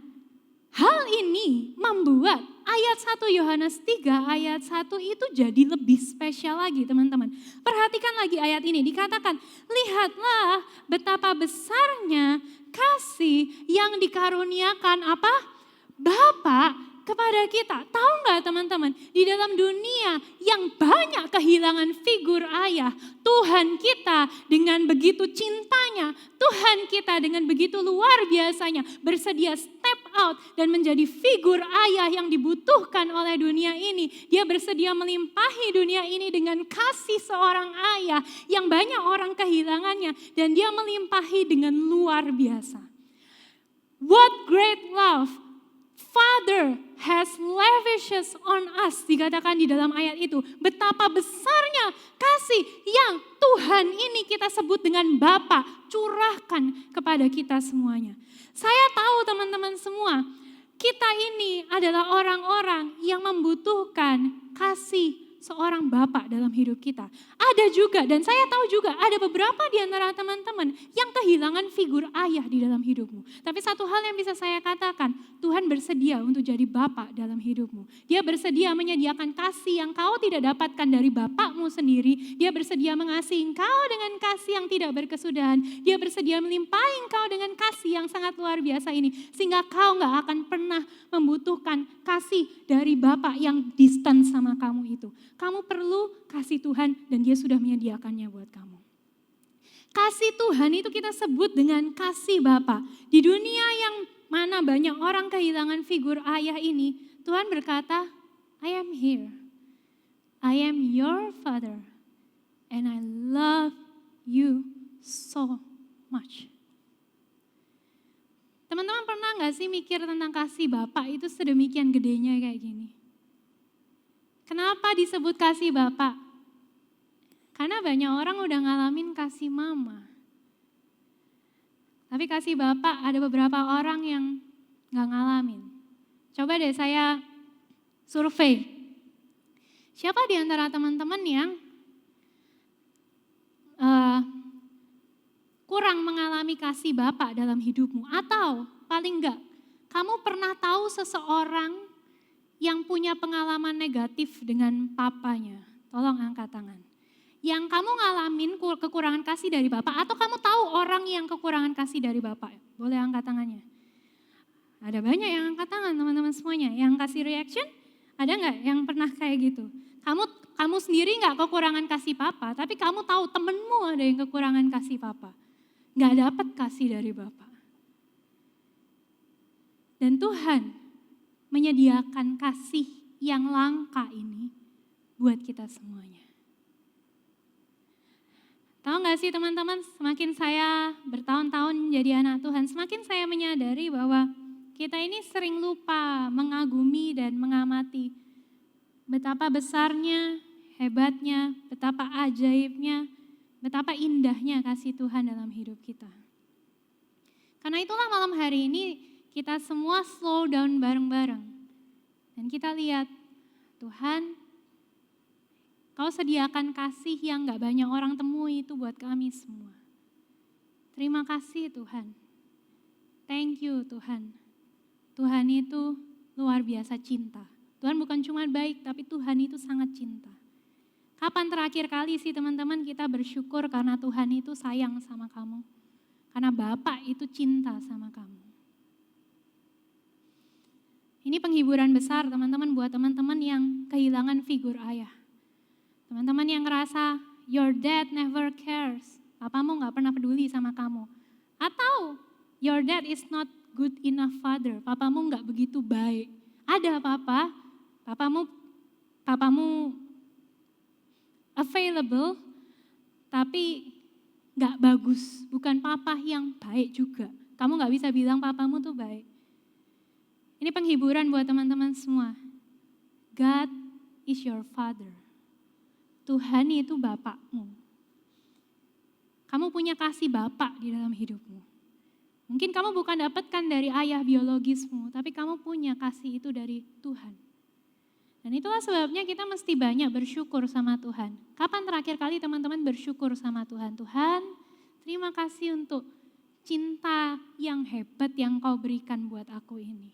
hal ini membuat ayat 1 Yohanes 3 ayat 1 itu jadi lebih spesial lagi teman-teman. Perhatikan lagi ayat ini, dikatakan, lihatlah betapa besarnya kasih yang dikaruniakan apa? Bapa kepada kita. Tahu nggak teman-teman, di dalam dunia yang banyak kehilangan figur ayah, Tuhan kita dengan begitu cintanya, Tuhan kita dengan begitu luar biasanya bersedia step out dan menjadi figur ayah yang dibutuhkan oleh dunia ini. Dia bersedia melimpahi dunia ini dengan kasih seorang ayah yang banyak orang kehilangannya, dan dia melimpahi dengan luar biasa. What great love Father has lavishes on us, dikatakan di dalam ayat itu. Betapa besarnya kasih yang Tuhan ini kita sebut dengan Bapa curahkan kepada kita semuanya. Saya tahu teman-teman semua, kita ini adalah orang-orang yang membutuhkan kasih seorang Bapa dalam hidup kita. Ada juga, dan saya tahu juga ada beberapa di antara teman-teman yang kehilangan figur ayah di dalam hidupmu. Tapi satu hal yang bisa saya katakan, Tuhan bersedia untuk jadi Bapa dalam hidupmu. Dia bersedia menyediakan kasih yang kau tidak dapatkan dari Bapakmu sendiri. Dia bersedia mengasihi engkau dengan kasih yang tidak berkesudahan. Dia bersedia melimpahi engkau dengan kasih yang sangat luar biasa ini. Sehingga kau gak akan pernah membutuhkan kasih dari Bapa yang distant sama kamu itu. Kamu perlu kasih Tuhan dan dia sudah menyediakannya buat kamu. Kasih Tuhan itu kita sebut dengan kasih Bapa. Di dunia yang mana banyak orang kehilangan figur ayah ini, Tuhan berkata, I am here. I am your father and I love you so much. Teman-teman pernah gak sih mikir tentang kasih Bapa itu sedemikian gedenya kayak gini? Kenapa disebut kasih Bapa? Karena banyak orang udah ngalamin kasih mama. Tapi kasih Bapa ada beberapa orang yang gak ngalamin. Coba deh saya survei. Siapa di antara teman-teman yang kurang mengalami kasih Bapa dalam hidupmu? Atau paling enggak, kamu pernah tahu seseorang yang punya pengalaman negatif dengan papanya? Tolong angkat tangan. Yang kamu ngalamin kekurangan kasih dari Bapak, atau kamu tahu orang yang kekurangan kasih dari Bapak? Boleh angkat tangannya. Ada banyak yang angkat tangan teman-teman semuanya. Yang kasih reaction, ada nggak yang pernah kayak gitu? Kamu sendiri nggak kekurangan kasih Papa, tapi kamu tahu temenmu ada yang kekurangan kasih Papa. Nggak dapat kasih dari Bapak. Dan Tuhan menyediakan kasih yang langka ini buat kita semuanya. Tahu gak sih teman-teman, semakin saya bertahun-tahun menjadi anak Tuhan, semakin saya menyadari bahwa kita ini sering lupa mengagumi dan mengamati betapa besarnya, hebatnya, betapa ajaibnya, betapa indahnya kasih Tuhan dalam hidup kita. Karena itulah malam hari ini kita semua slow down bareng-bareng. Dan kita lihat, Tuhan, Kau sediakan kasih yang gak banyak orang temui itu buat kami semua. Terima kasih Tuhan. Thank you Tuhan. Tuhan itu luar biasa cinta. Tuhan bukan cuma baik, tapi Tuhan itu sangat cinta. Kapan terakhir kali sih teman-teman kita bersyukur karena Tuhan itu sayang sama kamu? Karena Bapak itu cinta sama kamu. Ini penghiburan besar teman-teman buat teman-teman yang kehilangan figur ayah. Teman-teman yang ngerasa your dad never cares, papamu gak pernah peduli sama kamu. Atau your dad is not good enough father, papamu gak begitu baik. Ada papamu available, tapi gak bagus. Bukan papa yang baik juga. Kamu gak bisa bilang papamu tuh baik. Ini penghiburan buat teman-teman semua. God is your father. Tuhan itu Bapakmu. Kamu punya kasih Bapak di dalam hidupmu. Mungkin kamu bukan dapatkan dari ayah biologismu, tapi kamu punya kasih itu dari Tuhan. Dan itulah sebabnya kita mesti banyak bersyukur sama Tuhan. Kapan terakhir kali teman-teman bersyukur sama Tuhan? Tuhan, terima kasih untuk cinta yang hebat yang Kau berikan buat aku ini.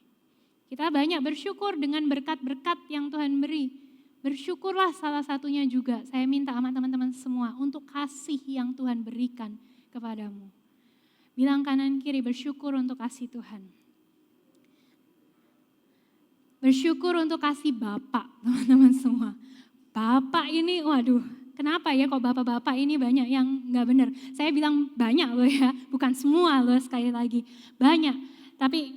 Kita banyak bersyukur dengan berkat-berkat yang Tuhan beri. Bersyukurlah salah satunya juga, saya minta sama teman-teman semua untuk kasih yang Tuhan berikan kepadamu. Bilang kanan kiri bersyukur untuk kasih Tuhan. bersyukur untuk kasih Bapak, teman-teman semua. Bapak ini, waduh, kenapa ya kok bapak-bapak ini banyak yang nggak benar? Saya bilang banyak loh ya, bukan semua loh sekali lagi. Banyak, tapi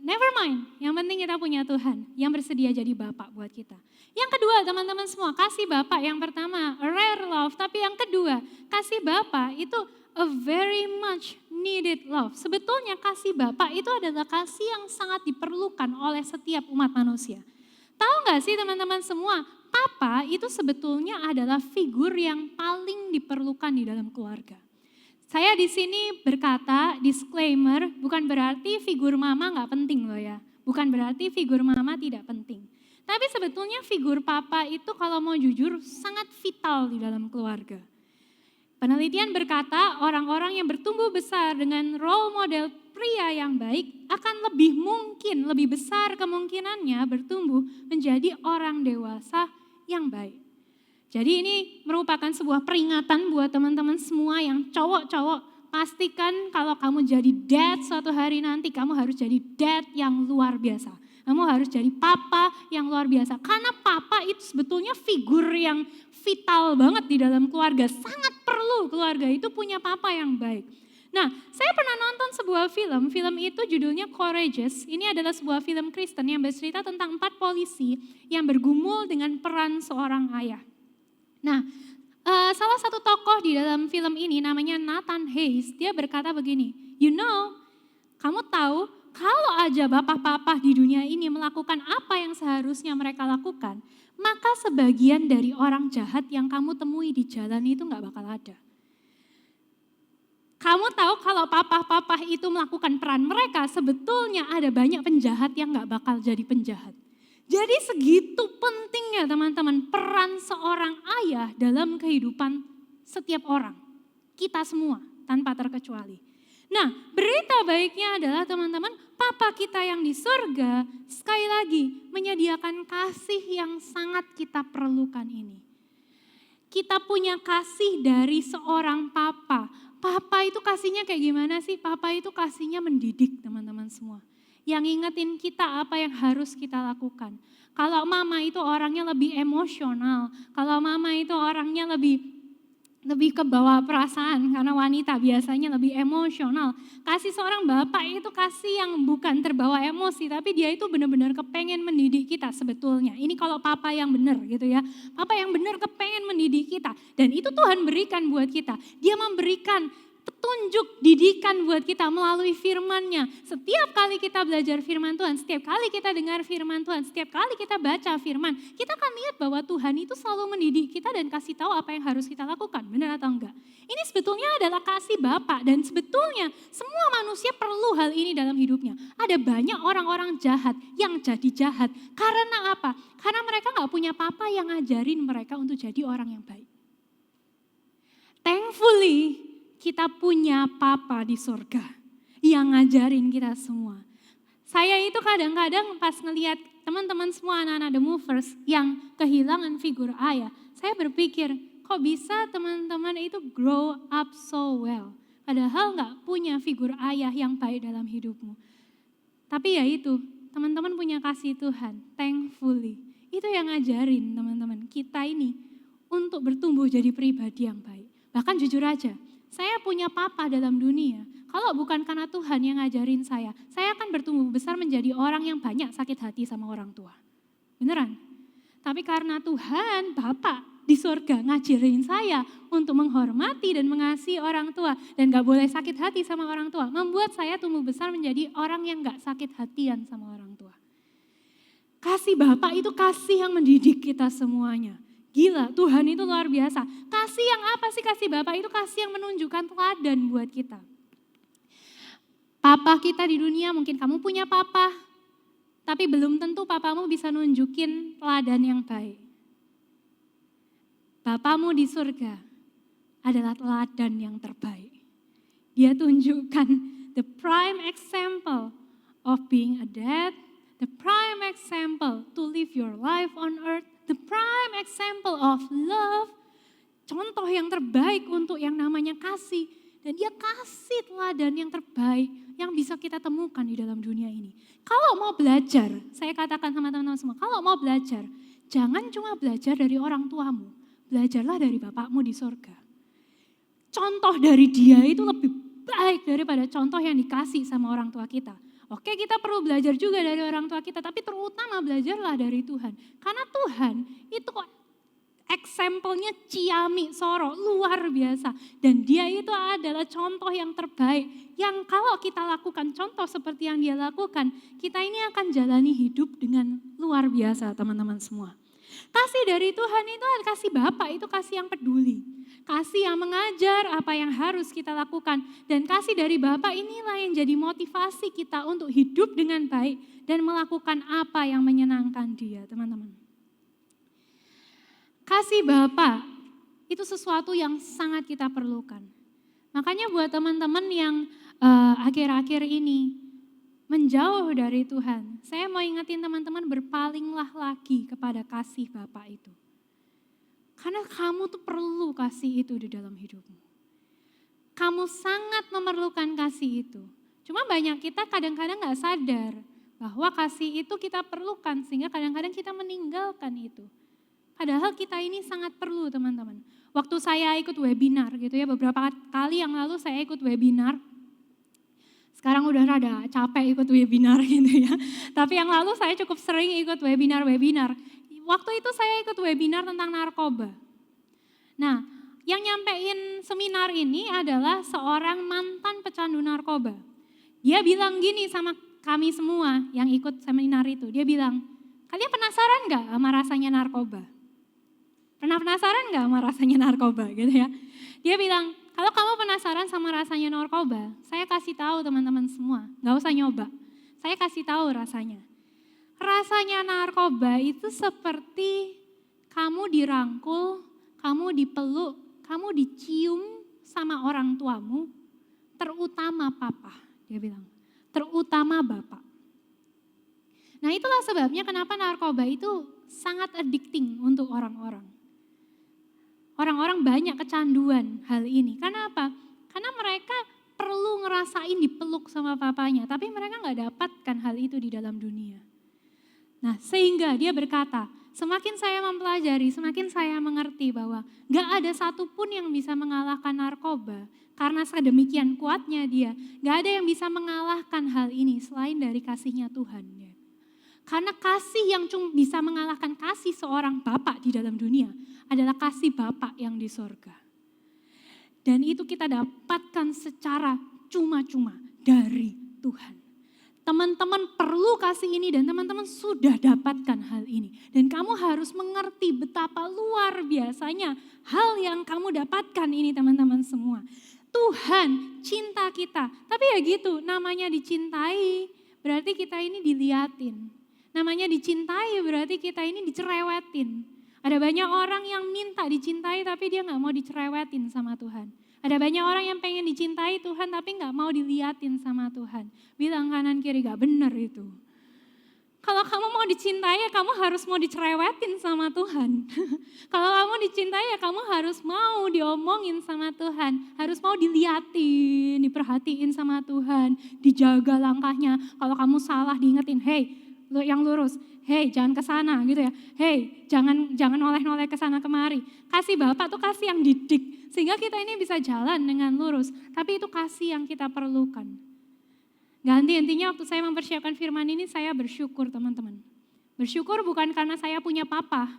never mind. Yang penting kita punya Tuhan yang bersedia jadi Bapak buat kita. Yang kedua teman-teman semua, kasih Bapak yang pertama, rare love. Tapi yang kedua, kasih Bapak itu a very much needed love. Sebetulnya kasih Bapak itu adalah kasih yang sangat diperlukan oleh setiap umat manusia. Tahu gak sih teman-teman semua, Papa itu sebetulnya adalah figur yang paling diperlukan di dalam keluarga. Saya di sini berkata, disclaimer, bukan berarti figur mama gak penting loh ya. Bukan berarti figur mama tidak penting. Tapi sebetulnya figur papa itu kalau mau jujur sangat vital di dalam keluarga. Penelitian berkata orang-orang yang bertumbuh besar dengan role model pria yang baik akan lebih mungkin, lebih besar kemungkinannya bertumbuh menjadi orang dewasa yang baik. Jadi ini merupakan sebuah peringatan buat teman-teman semua yang cowok-cowok. Pastikan kalau kamu jadi dad suatu hari nanti, kamu harus jadi dad yang luar biasa. Kamu harus jadi papa yang luar biasa. Karena papa itu sebetulnya figur yang vital banget di dalam keluarga. Sangat perlu keluarga itu punya papa yang baik. Nah, saya pernah nonton sebuah film itu judulnya Courageous. Ini adalah sebuah film Kristen yang bercerita tentang 4 polisi yang bergumul dengan peran seorang ayah. Nah, salah satu tokoh di dalam film ini namanya Nathan Hayes, dia berkata begini, you know, kamu tahu kalau aja bapak-bapak di dunia ini melakukan apa yang seharusnya mereka lakukan, maka sebagian dari orang jahat yang kamu temui di jalan itu gak bakal ada. Kamu tahu kalau papa-papa itu melakukan peran mereka, sebetulnya ada banyak penjahat yang gak bakal jadi penjahat. Jadi segitu pentingnya teman-teman peran seorang ayah dalam kehidupan setiap orang. Kita semua tanpa terkecuali. Nah, berita baiknya adalah teman-teman, Papa kita yang di surga sekali lagi menyediakan kasih yang sangat kita perlukan ini. Kita punya kasih dari seorang papa. Papa itu kasihnya kayak gimana sih? Papa itu kasihnya mendidik teman-teman semua. Yang ingetin kita apa yang harus kita lakukan. Kalau mama itu orangnya lebih emosional, kalau mama itu orangnya lebih ke bawah perasaan karena wanita biasanya lebih emosional. Kasih seorang bapak itu kasih yang bukan terbawa emosi, tapi dia itu benar-benar kepengen mendidik kita sebetulnya. Ini kalau papa yang benar gitu ya. Papa yang benar kepengen mendidik kita dan itu Tuhan berikan buat kita. Dia memberikan petunjuk, didikan buat kita melalui firman-Nya. Setiap kali kita belajar firman Tuhan, setiap kali kita dengar firman Tuhan, setiap kali kita baca firman, kita akan lihat bahwa Tuhan itu selalu mendidik kita dan kasih tahu apa yang harus kita lakukan, benar atau enggak. Ini sebetulnya adalah kasih Bapa dan sebetulnya semua manusia perlu hal ini dalam hidupnya. Ada banyak orang-orang jahat yang jadi jahat. Karena apa? Karena mereka gak punya papa yang ngajarin mereka untuk jadi orang yang baik. Thankfully, kita punya papa di surga yang ngajarin kita semua. Saya itu kadang-kadang pas ngelihat teman-teman semua anak-anak The Movers yang kehilangan figur ayah, saya berpikir kok bisa teman-teman itu grow up so well. Padahal gak punya figur ayah yang baik dalam hidupmu. Tapi ya itu, teman-teman punya kasih Tuhan, thankfully. Itu yang ngajarin teman-teman kita ini untuk bertumbuh jadi pribadi yang baik. Bahkan jujur aja, saya punya papa dalam dunia. Kalau bukan karena Tuhan yang ngajarin saya akan bertumbuh besar menjadi orang yang banyak sakit hati sama orang tua. Beneran. Tapi karena Tuhan, Bapa di surga ngajarin saya untuk menghormati dan mengasihi orang tua. Dan gak boleh sakit hati sama orang tua. Membuat saya tumbuh besar menjadi orang yang gak sakit hatian sama orang tua. Kasih Bapa itu kasih yang mendidik kita semuanya. Gila, Tuhan itu luar biasa. Kasih yang apa sih kasih Bapak? Itu kasih yang menunjukkan teladan buat kita. Papa kita di dunia, mungkin kamu punya papa, tapi belum tentu papamu bisa nunjukin teladan yang baik. Bapamu di surga adalah teladan yang terbaik. Dia tunjukkan the prime example of being a dad, the prime example to live your life on earth, the prime example of love, contoh yang terbaik untuk yang namanya kasih. Dan dia kasih teladan yang terbaik yang bisa kita temukan di dalam dunia ini. Kalau mau belajar, saya katakan sama teman-teman semua, kalau mau belajar, jangan cuma belajar dari orang tuamu, belajarlah dari Bapakmu di sorga. Contoh dari dia itu lebih baik daripada contoh yang dikasih sama orang tua kita. Oke, kita perlu belajar juga dari orang tua kita, tapi terutama belajarlah dari Tuhan. Karena Tuhan itu kok example-nya Ciami Soro, luar biasa. Dan dia itu adalah contoh yang terbaik. Yang kalau kita lakukan contoh seperti yang dia lakukan, kita ini akan jalani hidup dengan luar biasa teman-teman semua. Kasih dari Tuhan itu adalah kasih Bapa, itu kasih yang peduli. Kasih yang mengajar apa yang harus kita lakukan. Dan kasih dari Bapa inilah yang jadi motivasi kita untuk hidup dengan baik dan melakukan apa yang menyenangkan Dia, teman-teman. Kasih Bapa itu sesuatu yang sangat kita perlukan. Makanya buat teman-teman yang akhir-akhir ini menjauh dari Tuhan, saya mau ingetin teman-teman, berpalinglah lagi kepada kasih Bapa itu. Karena kamu tuh perlu kasih itu di dalam hidupmu. Kamu sangat memerlukan kasih itu. Cuma banyak kita kadang-kadang gak sadar bahwa kasih itu kita perlukan, sehingga kadang-kadang kita meninggalkan itu. Padahal kita ini sangat perlu, teman-teman. Waktu saya ikut webinar gitu ya, beberapa kali yang lalu saya ikut webinar. Sekarang udah rada capek ikut webinar gitu ya. Tapi yang lalu saya cukup sering ikut webinar-webinar. Waktu itu saya ikut webinar tentang narkoba. Nah, yang nyampein seminar ini adalah seorang mantan pecandu narkoba. Dia bilang gini sama kami semua yang ikut seminar itu. Dia bilang, kalian penasaran gak sama rasanya narkoba? Pernah penasaran gak sama rasanya narkoba gitu ya? Dia bilang, kalau kamu penasaran sama rasanya narkoba, saya kasih tahu teman-teman semua, gak usah nyoba. Saya kasih tahu rasanya. Rasanya narkoba itu seperti kamu dirangkul, kamu dipeluk, kamu dicium sama orang tuamu, terutama papa, dia bilang, terutama bapak. Nah itulah sebabnya kenapa narkoba itu sangat addicting untuk orang-orang. Orang-orang banyak kecanduan hal ini. Karena apa? Karena mereka perlu ngerasain dipeluk sama papanya, tapi mereka gak dapatkan hal itu di dalam dunia. Nah sehingga dia berkata, semakin saya mempelajari, semakin saya mengerti bahwa gak ada satupun yang bisa mengalahkan narkoba. Karena sedemikian kuatnya dia, gak ada yang bisa mengalahkan hal ini selain dari kasihnya Tuhan. Karena kasih yang bisa mengalahkan kasih seorang bapak di dalam dunia adalah kasih Bapa yang di sorga. Dan itu kita dapatkan secara cuma-cuma dari Tuhan. Teman-teman perlu kasih ini dan teman-teman sudah dapatkan hal ini. Dan kamu harus mengerti betapa luar biasanya hal yang kamu dapatkan ini teman-teman semua. Tuhan cinta kita, tapi ya gitu namanya dicintai berarti kita ini diliatin. Namanya dicintai berarti kita ini dicerewetin. Ada banyak orang yang minta dicintai tapi dia gak mau dicerewetin sama Tuhan. Ada banyak orang yang pengen dicintai Tuhan tapi gak mau diliatin sama Tuhan. Bilang kanan kiri gak benar itu. Kalau kamu mau dicintai ya kamu harus mau dicerewetin sama Tuhan. Kalau kamu dicintai ya kamu harus mau diomongin sama Tuhan. Harus mau diliatin, diperhatiin sama Tuhan. Dijaga langkahnya. Kalau kamu salah diingetin, hey yang lurus, hey jangan ke sana gitu ya. Hey jangan noleh-noleh ke sana kemari. Kasih Bapak tuh kasih yang didik. Sehingga kita ini bisa jalan dengan lurus. Tapi itu kasih yang kita perlukan. Ganti intinya waktu saya mempersiapkan firman ini saya bersyukur teman-teman. Bersyukur bukan karena saya punya papa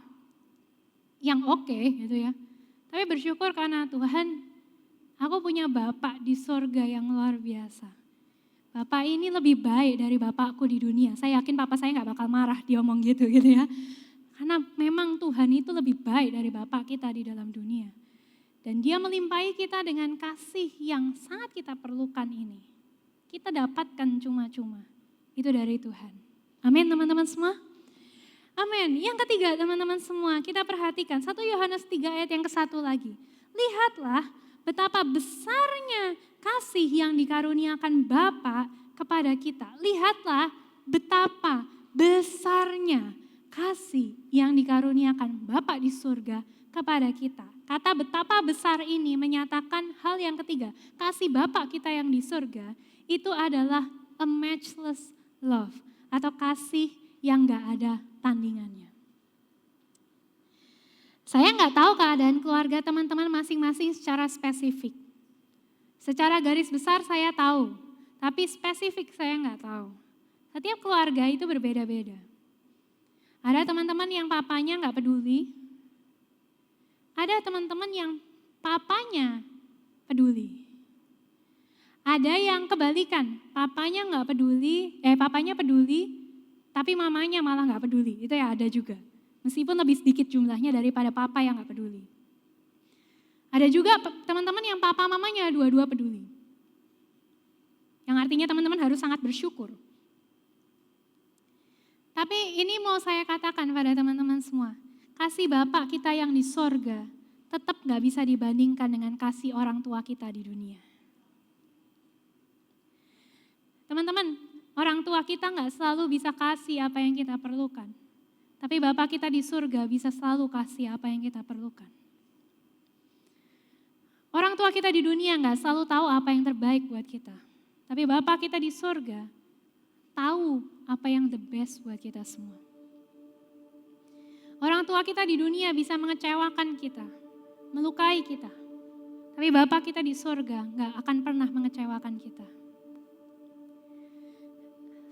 yang oke gitu ya. Tapi bersyukur karena Tuhan aku punya Bapak di sorga yang luar biasa. Bapak ini lebih baik dari bapakku di dunia. Saya yakin papa saya gak bakal marah dia omong gitu ya. Karena memang Tuhan itu lebih baik dari bapak kita di dalam dunia. Dan dia melimpahi kita dengan kasih yang sangat kita perlukan ini. Kita dapatkan cuma-cuma. Itu dari Tuhan. Amin teman-teman semua. Amin. Yang ketiga teman-teman semua kita perhatikan 1 Yohanes 3 ayat yang ke-1 lagi. Lihatlah betapa besarnya kasih yang dikaruniakan Bapa kepada kita. Lihatlah betapa besarnya kasih yang dikaruniakan Bapa di surga kepada kita. Kata betapa besar ini menyatakan hal yang ketiga. Kasih Bapa kita yang di surga itu adalah a matchless love. Atau kasih yang gak ada tandingannya. Saya gak tahu keadaan keluarga teman-teman masing-masing secara spesifik. Secara garis besar saya tahu, tapi spesifik saya gak tahu. Setiap keluarga itu berbeda-beda. Ada teman-teman yang papanya gak peduli. Ada teman-teman yang papanya peduli. Ada yang kebalikan, papanya peduli, tapi mamanya malah gak peduli. Itu ya ada juga. Meskipun lebih sedikit jumlahnya daripada papa yang gak peduli. Ada juga teman-teman yang papa mamanya dua-dua peduli. Yang artinya teman-teman harus sangat bersyukur. Tapi ini mau saya katakan pada teman-teman semua. Kasih Bapa kita yang di sorga tetap gak bisa dibandingkan dengan kasih orang tua kita di dunia. Teman-teman, orang tua kita gak selalu bisa kasih apa yang kita perlukan. Tapi Bapa kita di surga bisa selalu kasih apa yang kita perlukan. Orang tua kita di dunia gak selalu tahu apa yang terbaik buat kita. Tapi Bapa kita di surga tahu apa yang the best buat kita semua. Orang tua kita di dunia bisa mengecewakan kita, melukai kita. Tapi Bapa kita di surga gak akan pernah mengecewakan kita.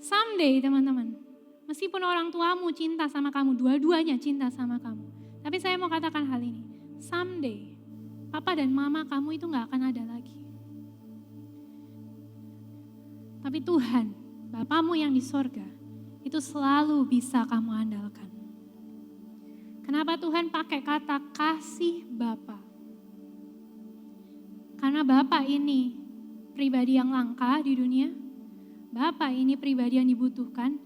Someday teman-teman, meskipun orang tuamu cinta sama kamu, dua-duanya cinta sama kamu. Tapi saya mau katakan hal ini, someday papa dan mama kamu itu gak akan ada lagi. Tapi Tuhan, Bapamu yang di sorga, itu selalu bisa kamu andalkan. Kenapa Tuhan pakai kata kasih Bapa? Karena Bapa ini pribadi yang langka di dunia, Bapa ini pribadi yang dibutuhkan,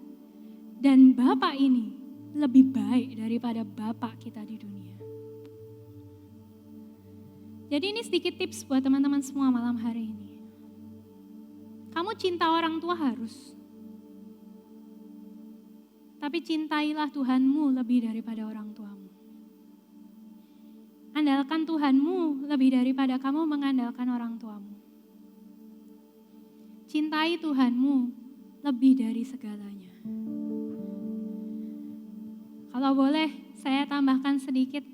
dan Bapa ini lebih baik daripada Bapa kita di dunia. Jadi ini sedikit tips buat teman-teman semua malam hari ini. Kamu cinta orang tua harus. Tapi cintailah Tuhanmu lebih daripada orang tuamu. Andalkan Tuhanmu lebih daripada kamu mengandalkan orang tuamu. Cintai Tuhanmu lebih dari segalanya. Kalau boleh saya tambahkan sedikit,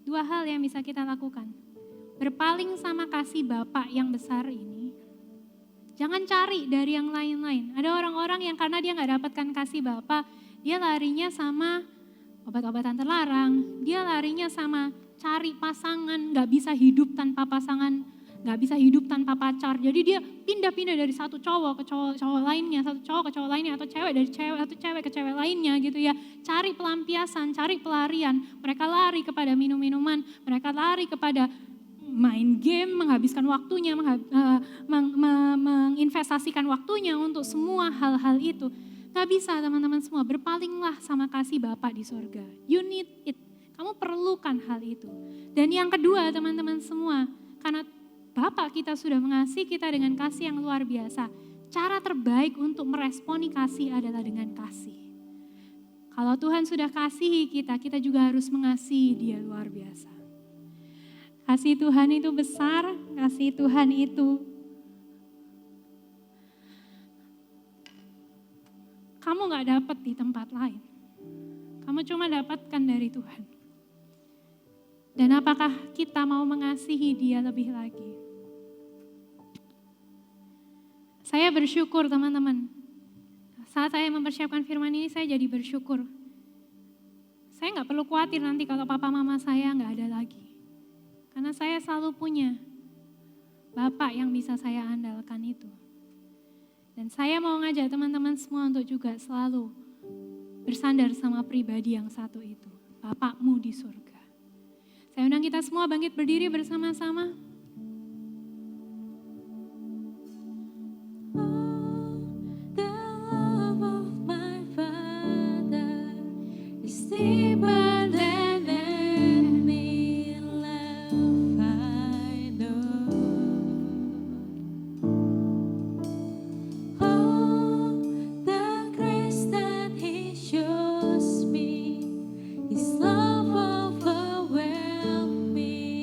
2 hal yang bisa kita lakukan. Berpaling sama kasih Bapa yang besar ini. Jangan cari dari yang lain-lain. Ada orang-orang yang karena dia gak dapatkan kasih Bapa, dia larinya sama obat-obatan terlarang, dia larinya sama cari pasangan, gak bisa hidup tanpa pasangan, gak bisa hidup tanpa pacar. Jadi dia pindah-pindah dari satu cowok ke cowok lainnya, satu cowok ke cowok lainnya, atau cewek dari satu cewek ke cewek lainnya gitu ya. Cari pelampiasan, cari pelarian. Mereka lari kepada minum-minuman, mereka lari kepada main game, menghabiskan waktunya, menginvestasikan waktunya untuk semua hal-hal itu. Gak bisa teman-teman semua, berpalinglah sama kasih Bapa di surga. You need it, kamu perlukan hal itu. Dan yang kedua teman-teman semua, karena Bapa kita sudah mengasihi kita dengan kasih yang luar biasa, cara terbaik untuk meresponi kasih adalah dengan kasih. Kalau Tuhan sudah kasihi kita, kita juga harus mengasihi Dia luar biasa. Kasih Tuhan itu besar, kasih Tuhan itu kamu gak dapat di tempat lain. Kamu cuma dapatkan dari Tuhan. Dan apakah kita mau mengasihi Dia lebih lagi? Saya bersyukur teman-teman. Saat saya mempersiapkan firman ini saya jadi bersyukur. Saya gak perlu khawatir nanti kalau papa mama saya gak ada lagi. Karena saya selalu punya Bapak yang bisa saya andalkan itu. Dan saya mau ngajak teman-teman semua untuk juga selalu bersandar sama pribadi yang satu itu. Bapakmu di surga. Saya undang kita semua bangkit berdiri bersama-sama.
The love of my Father is deeper than any love I know. Oh, the grace that He shows me, His love overwhelms me.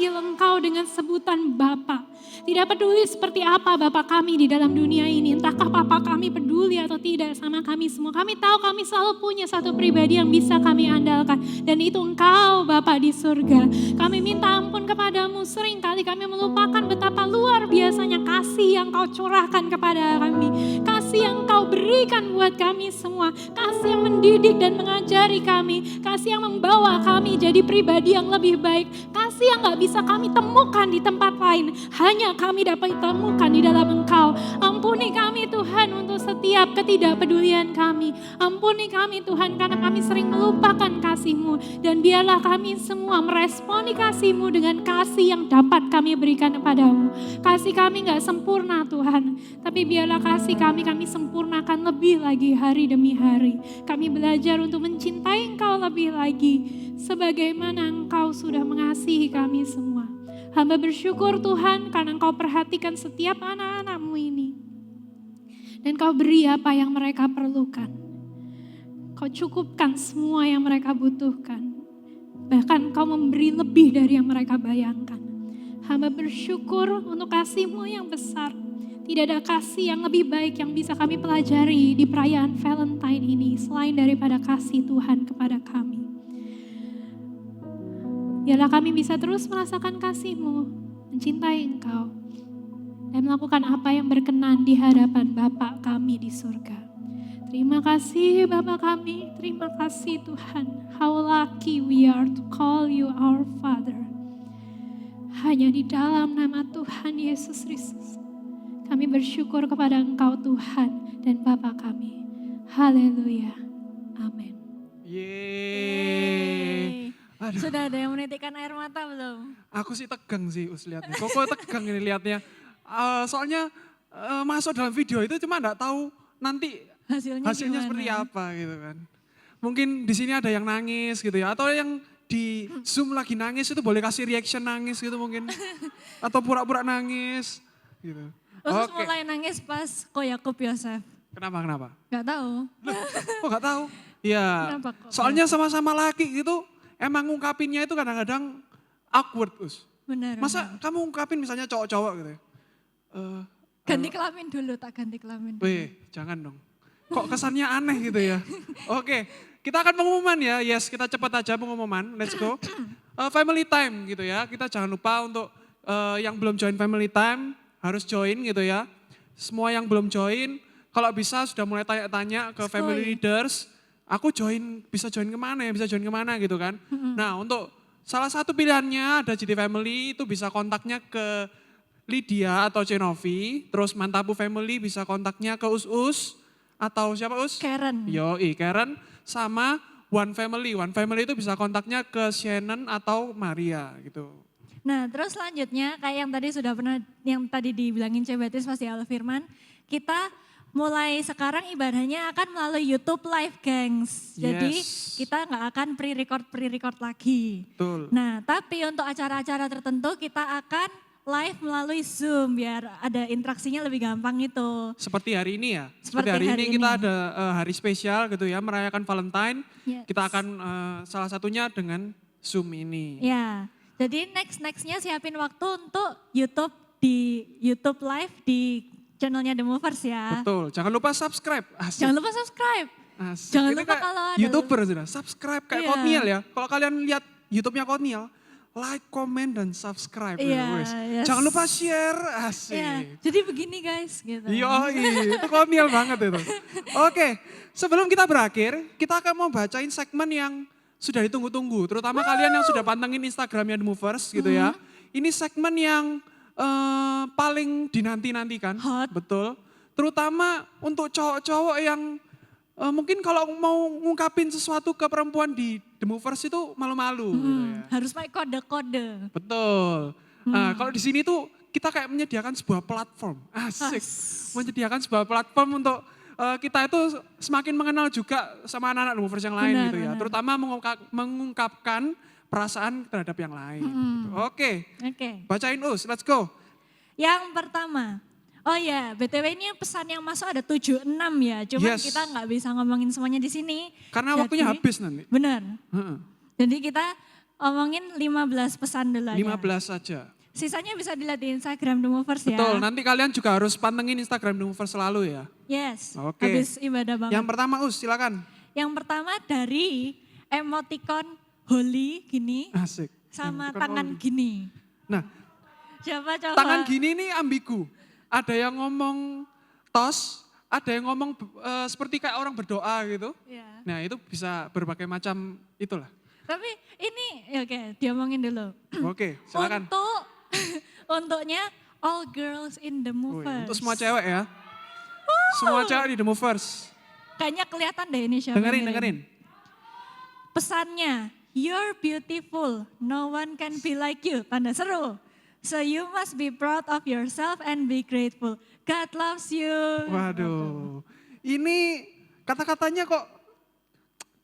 memanggil Engkau dengan sebutan Bapa. Tidak peduli seperti apa Bapa kami di dalam dunia ini, entahkah Bapa kami peduli atau tidak sama kami semua. Kami tahu kami selalu punya satu pribadi yang bisa kami andalkan, dan itu Engkau Bapa di surga. Kami minta ampun kepadamu, seringkali kami melupakan betapa luar biasanya kasih yang Kau curahkan kepada kami, kasih yang Kau berikan buat kami semua, kasih yang mendidik dan mengajari kami, kasih yang membawa kami jadi pribadi yang lebih baik, kasih yang gak bisa kami temukan di tempat lain, hanya kami dapat temukan di dalam Engkau. Ampuni kami Tuhan untuk setiap ketidakpedulian kami. Ampuni kami Tuhan karena kami sering melupakan kasih-Mu. Dan biarlah kami semua meresponi kasih-Mu dengan kasih yang dapat kami berikan kepadamu. Kasih kami gak sempurna Tuhan, tapi biarlah kasih kami sempurnakan lebih lagi hari demi hari. Kami belajar untuk mencintai Engkau lebih lagi, sebagaimana Engkau sudah mengasihi kami semua. Hamba bersyukur Tuhan karena Engkau perhatikan setiap anak-anak-Mu ini. Dan Kau beri apa yang mereka perlukan. Kau cukupkan semua yang mereka butuhkan. Bahkan Kau memberi lebih dari yang mereka bayangkan. Hamba bersyukur untuk kasih-Mu yang besar. Tidak ada kasih yang lebih baik yang bisa kami pelajari di perayaan Valentine ini selain daripada kasih Tuhan kepada kami. Biarlah kami bisa terus merasakan kasih-Mu, mencintai Engkau, dan melakukan apa yang berkenan di hadapan Bapa kami di surga. Terima kasih Bapa kami, terima kasih Tuhan. How lucky we are to call you our Father. Hanya di dalam nama Tuhan Yesus Kristus, kami bersyukur kepada Engkau Tuhan dan Bapa kami. Haleluya. Amin.
Yeay. Aduh.
Sudah ada yang menitikkan air mata belum?
Aku sih tegang sih Us liatnya. Koko tegang ini liatnya. Soalnya masuk dalam video itu cuma enggak tahu nanti hasilnya seperti apa gitu kan. Mungkin di sini ada yang nangis gitu ya, atau yang di Zoom lagi nangis itu boleh kasih reaction nangis gitu mungkin. Atau pura-pura nangis gitu.
Terus mulai nangis pas Ko Yakub Yosef.
Kenapa?
Gak tahu.
Loh, kok gak tahu? Ya,
Kenapa kok?
soalnya sama-sama laki gitu, emang ngungkapinnya itu kadang-kadang awkward, Us.
Benar.
Masa kamu ungkapin misalnya cowok-cowok gitu ya?
Ganti kelamin dulu, tak ganti kelamin dulu.
Weh, jangan dong. Kok kesannya aneh gitu ya? Oke, kita akan pengumuman ya. Yes, kita cepat aja pengumuman. Let's go. Family time gitu ya. Kita jangan lupa untuk yang belum join family time harus join gitu ya. Semua yang belum join, kalau bisa sudah mulai tanya-tanya ke family leaders. Aku bisa join kemana gitu kan. Nah untuk salah satu pilihannya ada GT Family, itu bisa kontaknya ke Lydia atau Cenovi. Terus Mantapu Family bisa kontaknya ke Us atau siapa Us?
Karen.
Karen sama One Family. One Family itu bisa kontaknya ke Shannon atau Maria gitu.
Nah terus selanjutnya kayak yang tadi dibilangin Cebetis pasti Alfirman, kita mulai sekarang ibadahnya akan melalui YouTube Live, gengs. Jadi kita nggak akan pre-record lagi.
Betul.
Nah, tapi untuk acara-acara tertentu kita akan live melalui Zoom biar ada interaksinya lebih gampang itu.
Seperti hari ini ya.
Seperti
hari
hari
ini kita
ini.
ada hari spesial gitu ya, merayakan Valentine.
Yes.
Kita akan salah satunya dengan Zoom ini.
Ya, jadi nextnya siapin waktu untuk YouTube Live di channelnya The Movers ya.
Betul, jangan lupa subscribe. Asik.
Jangan lupa subscribe.
Asik.
Jangan
Itu
lupa
kayak
kalau ada
YouTuber sudah, subscribe kayak
Iya.
Kotniel ya. Kalau kalian lihat YouTube-nya Kotniel, like, comment, dan subscribe.
Iya,
Wes.
yes.
Jangan lupa share, asik.
Ya, jadi begini guys gitu.
Itu Kotniel banget itu. Oke, sebelum kita berakhir, kita akan mau bacain segmen yang sudah ditunggu-tunggu. Terutama kalian yang sudah pantengin Instagramnya The Movers gitu ya. Ini segmen yang paling dinanti-nantikan.
Hot.
Betul. Terutama untuk cowok-cowok yang mungkin kalau mau ngungkapin sesuatu ke perempuan di The Movers itu malu-malu. Gitu ya.
Harus pakai kode-kode.
Betul. Nah, kalau di sini tuh kita kayak menyediakan sebuah platform. Asik. Menyediakan sebuah platform untuk kita itu semakin mengenal juga sama anak-anak The Movers yang lain
Benar,
gitu ya.
benar.
Terutama mengungkapkan perasaan terhadap yang lain. Gitu. Oke. Bacain Us, let's go.
Yang pertama, oh ya, BTW ini pesan yang masuk ada 76 ya. Cuman
Yes.
kita nggak bisa ngomongin semuanya di sini.
Karena
Jadi-
waktunya habis nanti.
Benar.
Heeh.
Jadi kita
omongin 15 pesan dulu aja.
15 saja.
Sisanya bisa dilihat di Instagram The Movers ya.
Betul, nanti kalian juga harus pantengin Instagram The Movers selalu ya.
Yes,
Oke.
habis ibadah banget.
Yang pertama silakan.
Yang pertama dari emoticon holy gini
Asik.
sama
Emoticon
tangan
holy.
gini.
Nah,
Siapa coba?
tangan gini nih ambigu. Ada yang ngomong tos, ada yang ngomong seperti kayak orang berdoa gitu.
Ya.
Nah itu bisa berbagai macam itulah.
Tapi ini ya oke, diomongin dulu.
Oke, silakan.
Untuknya all girls in the
Wih,
movers.
untuk semua cewek ya. Semua cewek di The Movers.
Kayaknya kelihatan deh ini siapa.
Dengerin,
yang ngirim.
dengerin.
Pesannya, you're beautiful, no one can be like you. Tanda seru. So you must be proud of yourself and be grateful. God loves you.
Waduh, ini kata-katanya kok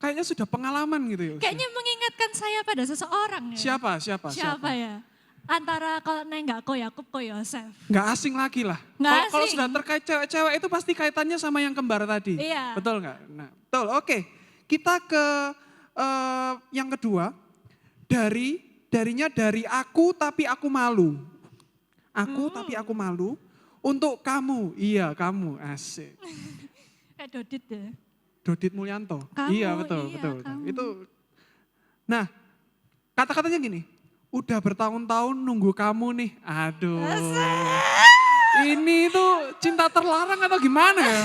kayaknya sudah pengalaman gitu ya.
Kayaknya mengingatkan saya pada seseorang ya.
Siapa?
Ya? Antara kalau nggak ko Yakub, ko Yosef.
Nggak asing lagi lah.
Nggak
Kalau
asing.
sudah terkait cewek-cewek itu pasti kaitannya sama yang kembar tadi.
Iya.
Betul nggak? Nah, betul. Oke, kita ke yang kedua. Darinya dari aku tapi aku malu. Aku tapi aku malu. Untuk kamu, iya kamu, asik.
Kayak Dodit ya.
Dodit Mulyanto.
Kamu,
iya betul.
kamu.
Itu. Nah, kata-katanya gini. Udah bertahun-tahun nunggu kamu nih. Aduh. Ini tuh cinta terlarang atau gimana ya?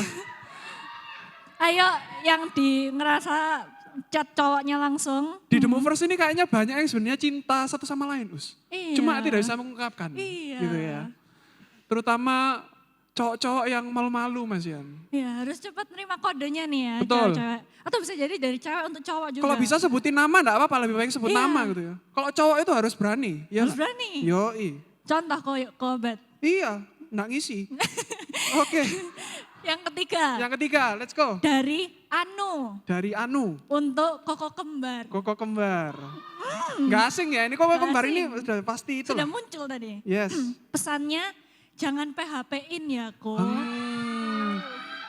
Ayo yang ngerasa chat cowoknya langsung.
Di The Movers ini kayaknya banyak yang sebenarnya cinta satu sama lain, Us.
Iya.
Cuma tidak bisa mengungkapkan.
Iya.
Gitu ya. Terutama cowok-cowok yang malu-malu, Mas Yan.
Ya harus cepat nerima kodenya nih ya.
Betul.
Cewek. Atau bisa jadi dari cewek untuk cowok juga.
Kalau bisa sebutin nama enggak apa-apa, lebih baik sebut
Iya.
nama gitu ya. Kalau cowok itu harus berani. Ya
Harus
nggak?
berani.
Yoi.
Contoh kobet.
Iya, enggak ngisi. Oke,
Yang ketiga.
yang ketiga, let's go.
Dari Anu.
Dari Anu,
Untuk koko kembar.
Koko kembar. Enggak asing ya, ini Koko
Nggak
kembar ini
asing.
sudah pasti itu
Sudah
lah.
muncul tadi.
Yes.
Pesannya jangan PHP-in ya kok.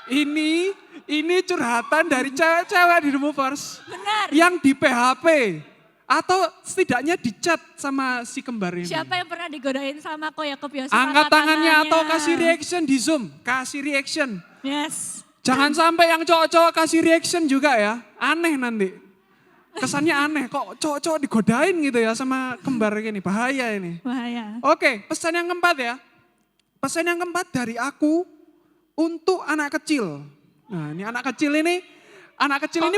Ini curhatan dari cewek-cewek di The Movers.
Benar.
Yang di PHP. Atau setidaknya di chat sama si kembar ini.
Siapa yang pernah digodain sama Ko Yakub Yosef?
Angkat tangannya atau kasih reaction di Zoom. Kasih reaction.
Yes.
Jangan sampai yang cowok-cowok kasih reaction juga ya. Aneh nanti. Kesannya aneh. Kok cowok-cowok digodain gitu ya sama kembar gini. Bahaya ini.
Bahaya.
Oke, pesan yang keempat ya. Pesan yang keempat dari aku untuk anak kecil. Nah ini anak kecil ini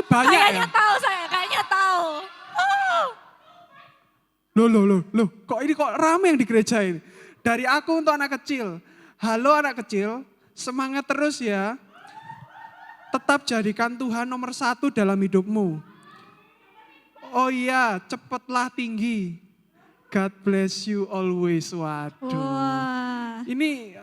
banyak
Kayaknya
ya.
tahu saya, kayaknya tahu.
Loh, kok ini kok rame yang di gereja ini. Dari aku untuk anak kecil. Halo anak kecil, semangat terus ya. Tetap jadikan Tuhan nomor 1 dalam hidupmu. Oh iya, cepatlah tinggi. God bless you always. Waduh.
Wah.
Ini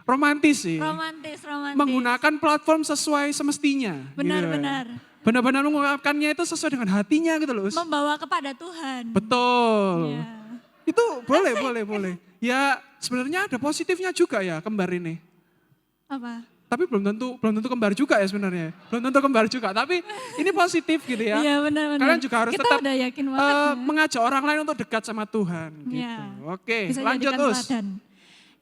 romantis sih.
Romantis.
Menggunakan platform sesuai semestinya.
Benar,
gitu.
benar.
Benar-benar mengungkapkannya itu sesuai dengan hatinya gitu loh. Us.
Membawa kepada Tuhan.
Betul.
Ya.
Itu boleh. Ya sebenarnya ada positifnya juga ya kembar ini.
Apa?
Tapi belum tentu kembar juga ya sebenarnya. Belum tentu kembar juga, tapi ini positif gitu ya.
Iya benar.
Kalian juga harus
Kita
tetap
udah yakin banget. ya.
mengajak orang lain untuk dekat sama Tuhan gitu.
Ya.
Oke,
Bisa
lanjut
jadikan
Us.
teladan.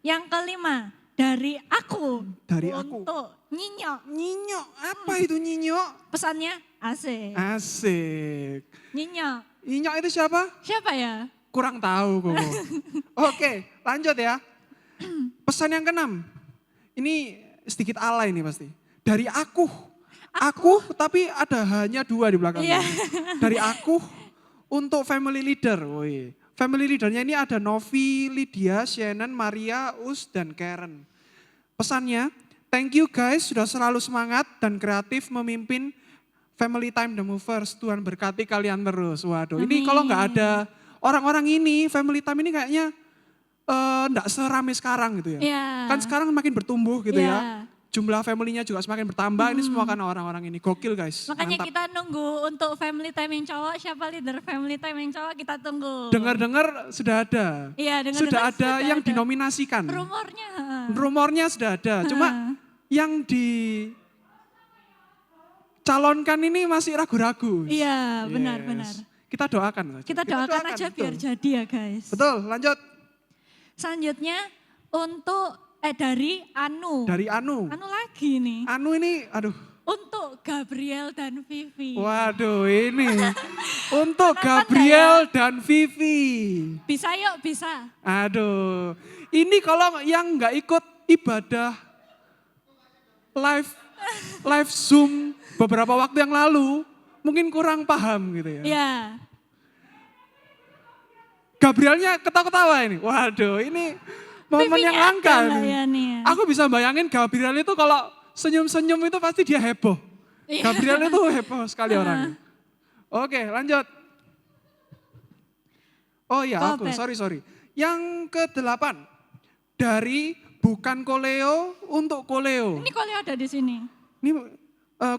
Yang kelima, dari aku.
Dari aku.
Untuk Nyinyo.
Nyinyo, apa itu nyinyo?
Pesannya asik.
Asik.
Nyinyo.
Nyinyo itu siapa?
Siapa ya?
Kurang tahu kok. Oke, lanjut ya. Pesan yang keenam. Ini sedikit alay nih pasti. Dari aku. Aku tapi ada hanya 2 di belakangnya.
Iya.
Dari aku untuk family leader. Woi. Family leadernya ini ada Novi, Lydia, Shannon, Maria, Us, dan Karen. Pesannya, thank you guys sudah selalu semangat dan kreatif memimpin Family Time The Movers. Tuhan berkati kalian terus. Waduh, ini kalau nggak ada orang-orang ini, Family Time ini kayaknya enggak serame sekarang gitu ya.
Iya.
Kan sekarang makin bertumbuh gitu
Iya.
ya. Jumlah family-nya juga semakin bertambah. Ini semua karena orang-orang ini. Gokil guys.
Makanya
Mantap.
kita nunggu untuk family time yang cowok, siapa leader family time yang cowok kita tunggu.
Dengar-dengar sudah ada.
Iya, dengar-dengar
Sudah ada
sudah
yang
ada.
dinominasikan.
Rumornya.
Rumornya sudah ada. Cuma yang dicalonkan ini masih ragu-ragu.
Iya,
Yes.
benar-benar.
Kita doakan saja.
Kita doakan aja
betul.
biar jadi ya guys.
Betul, lanjut.
Selanjutnya untuk dari Anu.
Dari Anu.
Anu lagi nih.
Anu ini, aduh.
Untuk Gabriel dan Vivi.
Waduh ini. Untuk Gabriel dan Vivi.
Bisa yuk, bisa.
Aduh. Ini kalau yang nggak ikut ibadah live Zoom beberapa waktu yang lalu, mungkin kurang paham gitu ya.
Ya.
Gabrielnya ketawa-ketawa ini. Waduh ini momen yang
Vivinya
langka
ada lah
nih.
ya nih ya.
Aku bisa bayangin Gabriel itu kalau senyum-senyum itu pasti dia heboh.
Iya.
Gabriel itu heboh sekali orangnya. Oke lanjut. Oh iya aku,
Kopet.
sorry. Yang ke-8. Dari bukan koleo untuk koleo.
Ini kalau ada di sini.
Ini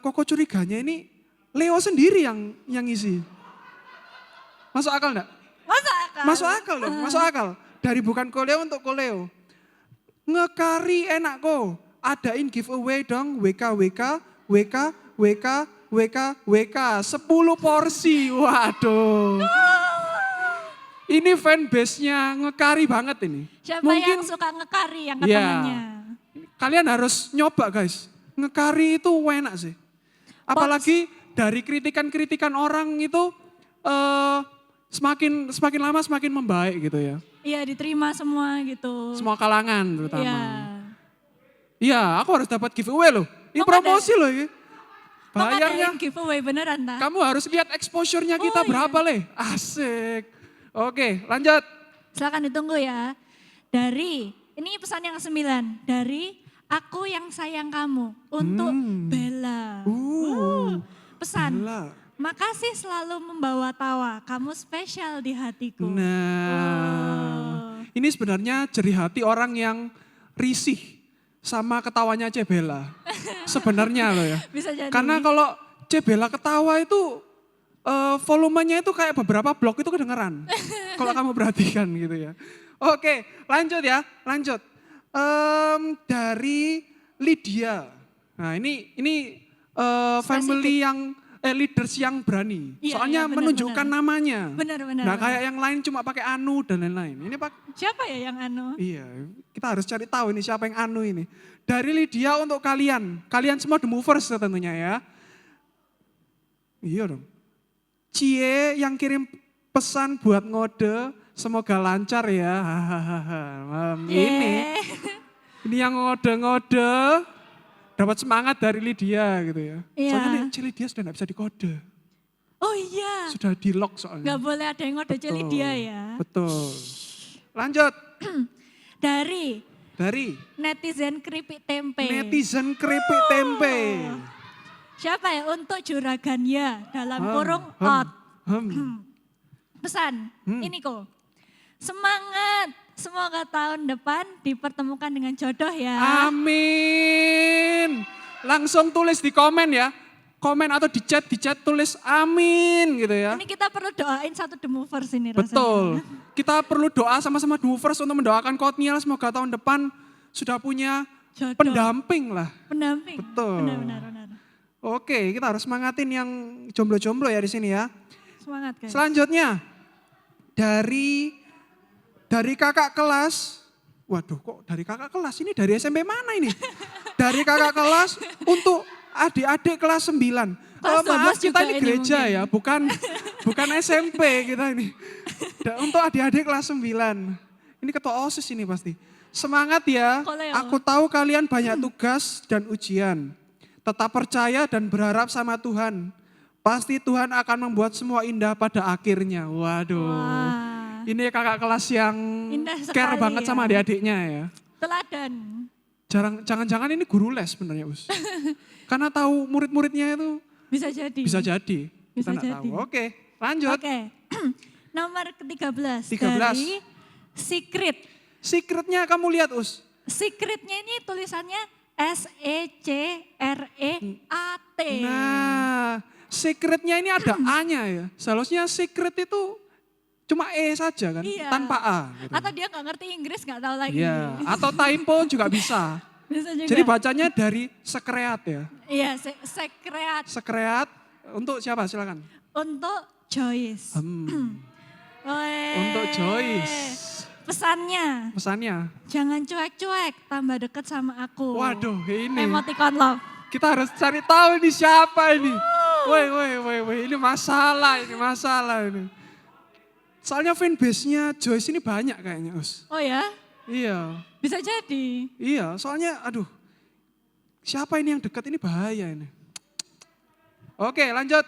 Koko curiganya ini Leo sendiri yang isi. Masuk akal enggak?
Masa akal?
Masuk akal dong, masuk akal. Dari bukan koleo untuk koleo. Ngekari enak kok. Adain giveaway dong, WK. 10 porsi, waduh. Ini fanbase-nya ngekari banget ini.
Siapa yang suka ngekari yang ke
Ya.
temannya?
Kalian harus nyoba guys. Ngekari itu enak sih. Apalagi dari kritikan-kritikan orang itu semakin lama semakin membaik gitu ya.
Iya diterima semua gitu.
Semua kalangan terutama.
Iya.
Iya, aku harus dapat giveaway loh. Ini
Mau
promosi loh ini.
Mau
Bayarnya,
ngadain giveaway beneran ta?
kamu harus lihat exposure-nya kita
Oh, iya.
berapa leh. Asik. Oke, lanjut.
Silakan ditunggu ya. Dari, ini pesan yang 9. Dari Aku Yang Sayang Kamu untuk Bella. Pesan,
Gila.
makasih selalu membawa tawa, kamu spesial di hatiku.
Nah, ini sebenarnya jerih hati orang yang risih sama ketawanya Cebela. Sebenarnya loh ya.
Bisa jadi.
Karena kalau Cebela ketawa itu volumenya itu kayak beberapa blok itu kedengeran. Kalau kamu perhatikan gitu ya. Oke, lanjut ya, lanjut. Dari Lydia. Nah ini family yang leaders yang berani.
Iya,
Soalnya
iya, benar,
menunjukkan
benar.
namanya.
Benar.
Nah kayak yang lain cuma pakai Anu dan lain-lain. Ini Pak,
Siapa ya yang anu?
iya kita harus cari tahu ini siapa yang Anu ini. Dari Lydia untuk kalian semua The Movers tentunya ya. Iya dong. Cie yang kirim pesan buat ngode, semoga lancar ya. Hahaha. Ini yang ngode-ngode dapat semangat dari Lydia gitu ya.
Iya.
Soalnya nih, Lydia sudah gak bisa dikode.
Oh iya,
Sudah di lock soalnya.
nggak boleh ada yang ngode celi dia ya.
Betul. Lanjut. Dari
Netizen keripik tempe.
netizen keripik tempe.
Siapa ya? Untuk juragan ya, dalam
Hem,
kurung
hem,
out.
hem.
Pesan, ini kok. Semangat, semoga tahun depan dipertemukan dengan jodoh ya.
Amin. Langsung tulis di komen ya. Komen atau di chat tulis amin gitu ya.
Ini kita perlu doain satu The Movers ini rasanya.
Betul. Kita perlu doa sama-sama The Movers untuk mendoakan Kotniel semoga tahun depan sudah punya
Jodoh.
pendamping lah.
Pendamping.
Betul.
Benar.
Oke, kita harus semangatin yang jomblo-jomblo ya di sini ya.
Semangat guys.
Selanjutnya dari kakak kelas. Waduh, kok dari kakak kelas ini dari SMP mana ini? Dari kakak kelas untuk adik-adik kelas 9. Maaf,
12
kita
juga
ini
ini
gereja
mungkin.
ya, bukan SMP kita ini. Untuk adik-adik kelas 9. Ini ketua OSIS ini pasti. Semangat ya,
Koleo.
aku tahu kalian banyak tugas dan ujian. Tetap percaya dan berharap sama Tuhan. Pasti Tuhan akan membuat semua indah pada akhirnya. Waduh.
Wah.
Ini kakak kelas yang
Indah
care
sekali
banget
ya.
sama adik-adiknya ya.
Teladan.
Jangan-jangan ini guru les sebenarnya Us. Karena tahu murid-muridnya itu
Bisa jadi.
bisa jadi. Kita
Bisa
nggak
jadi.
tahu. Oke, lanjut.
Oke. Nomor ke-13
13.
dari Secret.
Secretnya kamu lihat Us.
Secretnya ini tulisannya SECREAT.
Nah, secretnya ini ada A-nya ya. Seharusnya secret itu cuma E saja kan,
Iya.
tanpa A. Gitu.
Atau dia nggak ngerti Inggris nggak tahu lagi.
Iya, atau typo juga bisa.
Bisa juga.
Jadi bacanya dari sekreat ya.
Iya, sekreat
Sekreat untuk siapa silakan.
untuk
Joyce. Weh.
Untuk Joyce.
Pesannya, jangan cuek-cuek, tambah deket sama aku.
Waduh, ini.
Emoticon love.
Kita harus cari tahu ini siapa ini. Woi, ini masalah ini. Soalnya fanbase-nya Joyce ini banyak kayaknya, Us.
Oh ya?
Iya.
Bisa jadi.
Iya, soalnya aduh. Siapa ini yang dekat ini bahaya ini. Oke, lanjut.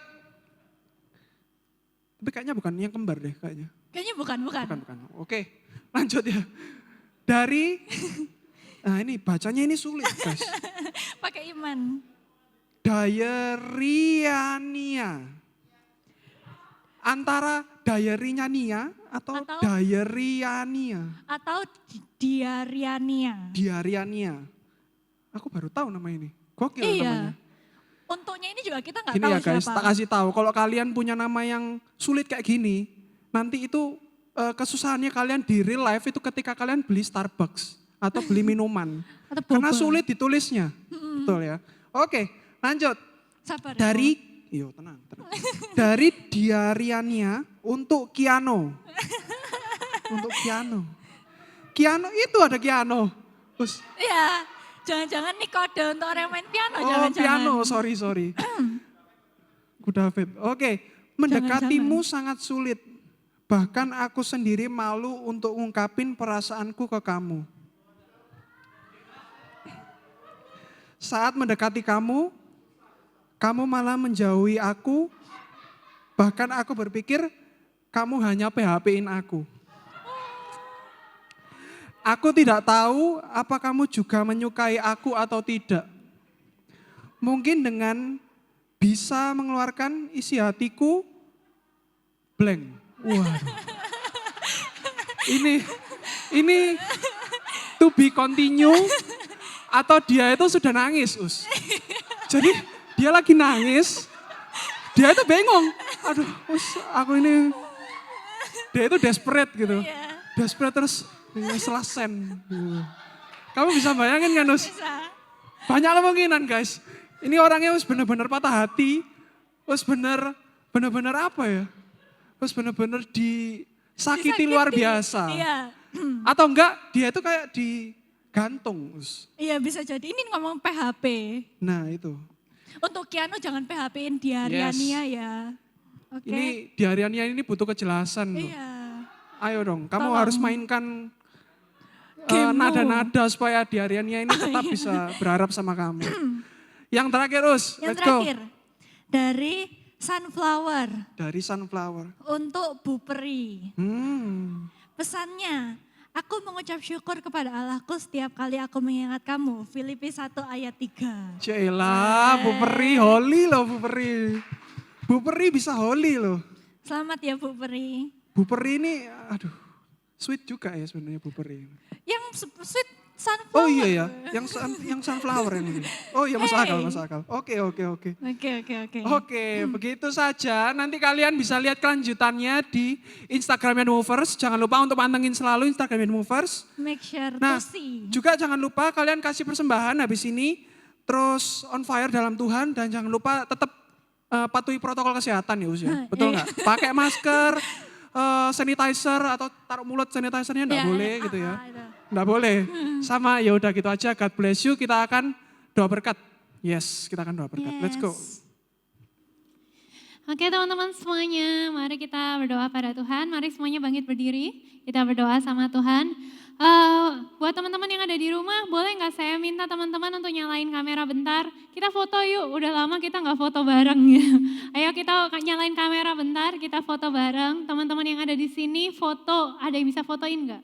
Tapi kayaknya bukan yang kembar deh kayaknya.
Kayaknya bukan.
Bukan. Oke, lanjut ya. Dari, nah ini bacanya ini sulit guys.
Pakai iman.
Diaryania. Antara diary-nya Nia atau diaryania.
Atau diaryania.
Diaryania. Aku baru tahu nama ini. Gokil
Iya.
namanya.
Untuknya ini juga kita nggak
Gini
tahu
ya guys,
siapa.
tak kasih tahu. Kalau kalian punya nama yang sulit kayak gini, nanti itu kesusahannya kalian di real life itu ketika kalian beli Starbucks atau beli minuman.
Atau
Karena
boba.
sulit ditulisnya. Betul ya. Oke, lanjut.
Sabar ya,
Dari tenang. Dari Diaryania untuk Kiano. Untuk Kiano. Kiano itu ada Kiano. Terus,
Iya, jangan-jangan nih kode untuk orang yang main piano.
oh
jangan-jangan.
piano, sorry. Ku David. Oke, mendekatimu sangat sulit. Bahkan aku sendiri malu untuk ngungkapin perasaanku ke kamu. Saat mendekati kamu malah menjauhi aku. Bahkan aku berpikir kamu hanya PHP-in aku. Aku tidak tahu apa kamu juga menyukai aku atau tidak. Mungkin dengan bisa mengeluarkan isi hatiku blank. Wah. Ini to be continue atau dia itu sudah nangis, Us. Jadi dia lagi nangis, dia itu bingung. Aduh, Us, aku ini, dia itu desperate gitu. Desperate terus selasen. Gitu. Kamu bisa bayangin kan, Us?
Bisa.
Banyak kemungkinan, guys. Ini orangnya Us benar-benar patah hati, Us benar-benar apa ya? Us benar-benar disakiti luar biasa.
Iya.
Atau enggak, dia itu kayak digantung, Us.
Iya bisa jadi. Ini ngomong PHP.
Nah itu.
Untuk Kiano jangan PHP-in Diaryania ya. Oke.
Ini Diaryania ini butuh kejelasan loh.
Iya.
Ayo dong, kamu
Tolong.
harus mainkan
Gamemu.
nada-nada supaya Diaryania ini tetap bisa berharap sama kamu. Yang terakhir, Us,
Yang
let's go.
terakhir. Dari Sunflower.
Dari Sunflower.
Untuk Bu Peri. Pesannya, aku mengucap syukur kepada Allahku setiap kali aku mengingat kamu. Filipi 1 ayat 3.
Cielah, Bu Peri, holy loh Bu Peri. Bu Peri bisa holy loh.
Selamat ya Bu Peri.
Bu Peri ini, aduh, sweet juga ya sebenarnya Bu Peri.
Yang sweet sunflower.
Oh iya ya, yang sunflower ini. Oh iya masuk akal. Oke.
Oke.
Oke, begitu saja. Nanti kalian bisa lihat kelanjutannya di Instagramnya Movers. Jangan lupa untuk pantengin selalu Instagramnya Movers.
Make sure
Nah,
to see.
juga jangan lupa kalian kasih persembahan habis ini. Terus on fire dalam Tuhan. Dan jangan lupa tetap patuhi protokol kesehatan ya Us ya. Betul nggak? Pakai masker, sanitizer atau taruh mulut sanitizernya nggak boleh gitu ya. Nggak boleh. Sama ya udah gitu aja. God bless you. Kita akan doa berkat. Yes, kita akan doa berkat. Let's go.
Oke teman-teman semuanya, mari kita berdoa pada Tuhan. Mari semuanya bangkit berdiri, kita berdoa sama Tuhan. Buat teman-teman yang ada di rumah, boleh nggak saya minta teman-teman untuk nyalain kamera bentar? Kita foto yuk, udah lama kita nggak foto bareng ya. Ayo kita nyalain kamera bentar, kita foto bareng. Teman-teman yang ada di sini foto, ada yang bisa fotoin nggak?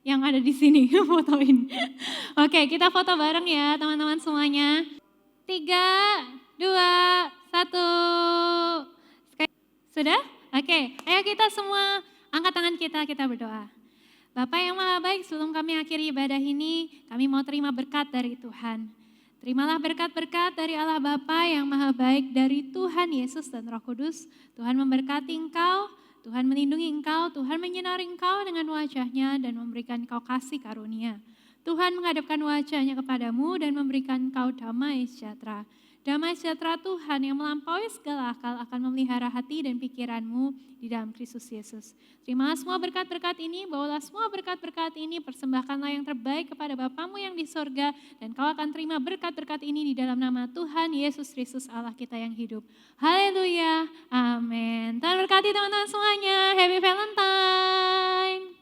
Yang ada di sini fotoin. Oke, kita foto bareng ya teman-teman semuanya. 3, 2, 1. Sudah? Oke, ayo kita semua angkat tangan kita berdoa. Bapak yang maha baik, sebelum kami akhiri ibadah ini, kami mau terima berkat dari Tuhan. Terimalah berkat-berkat dari Allah Bapa yang maha baik, dari Tuhan Yesus dan Roh Kudus. Tuhan memberkati engkau, Tuhan melindungi engkau, Tuhan menyinari engkau dengan wajahnya dan memberikan engkau kasih karunia. Tuhan menghadapkan wajahnya kepadamu dan memberikan engkau damai sejahtera. Damai sejahtera Tuhan yang melampaui segala akal akan memelihara hati dan pikiranmu di dalam Kristus Yesus. Terimalah semua berkat-berkat ini, bawalah semua berkat-berkat ini, persembahkanlah yang terbaik kepada Bapamu yang di sorga, dan kau akan terima berkat-berkat ini di dalam nama Tuhan Yesus Kristus Allah kita yang hidup. Haleluya, amin. Tuhan berkati teman-teman semuanya, Happy Valentine.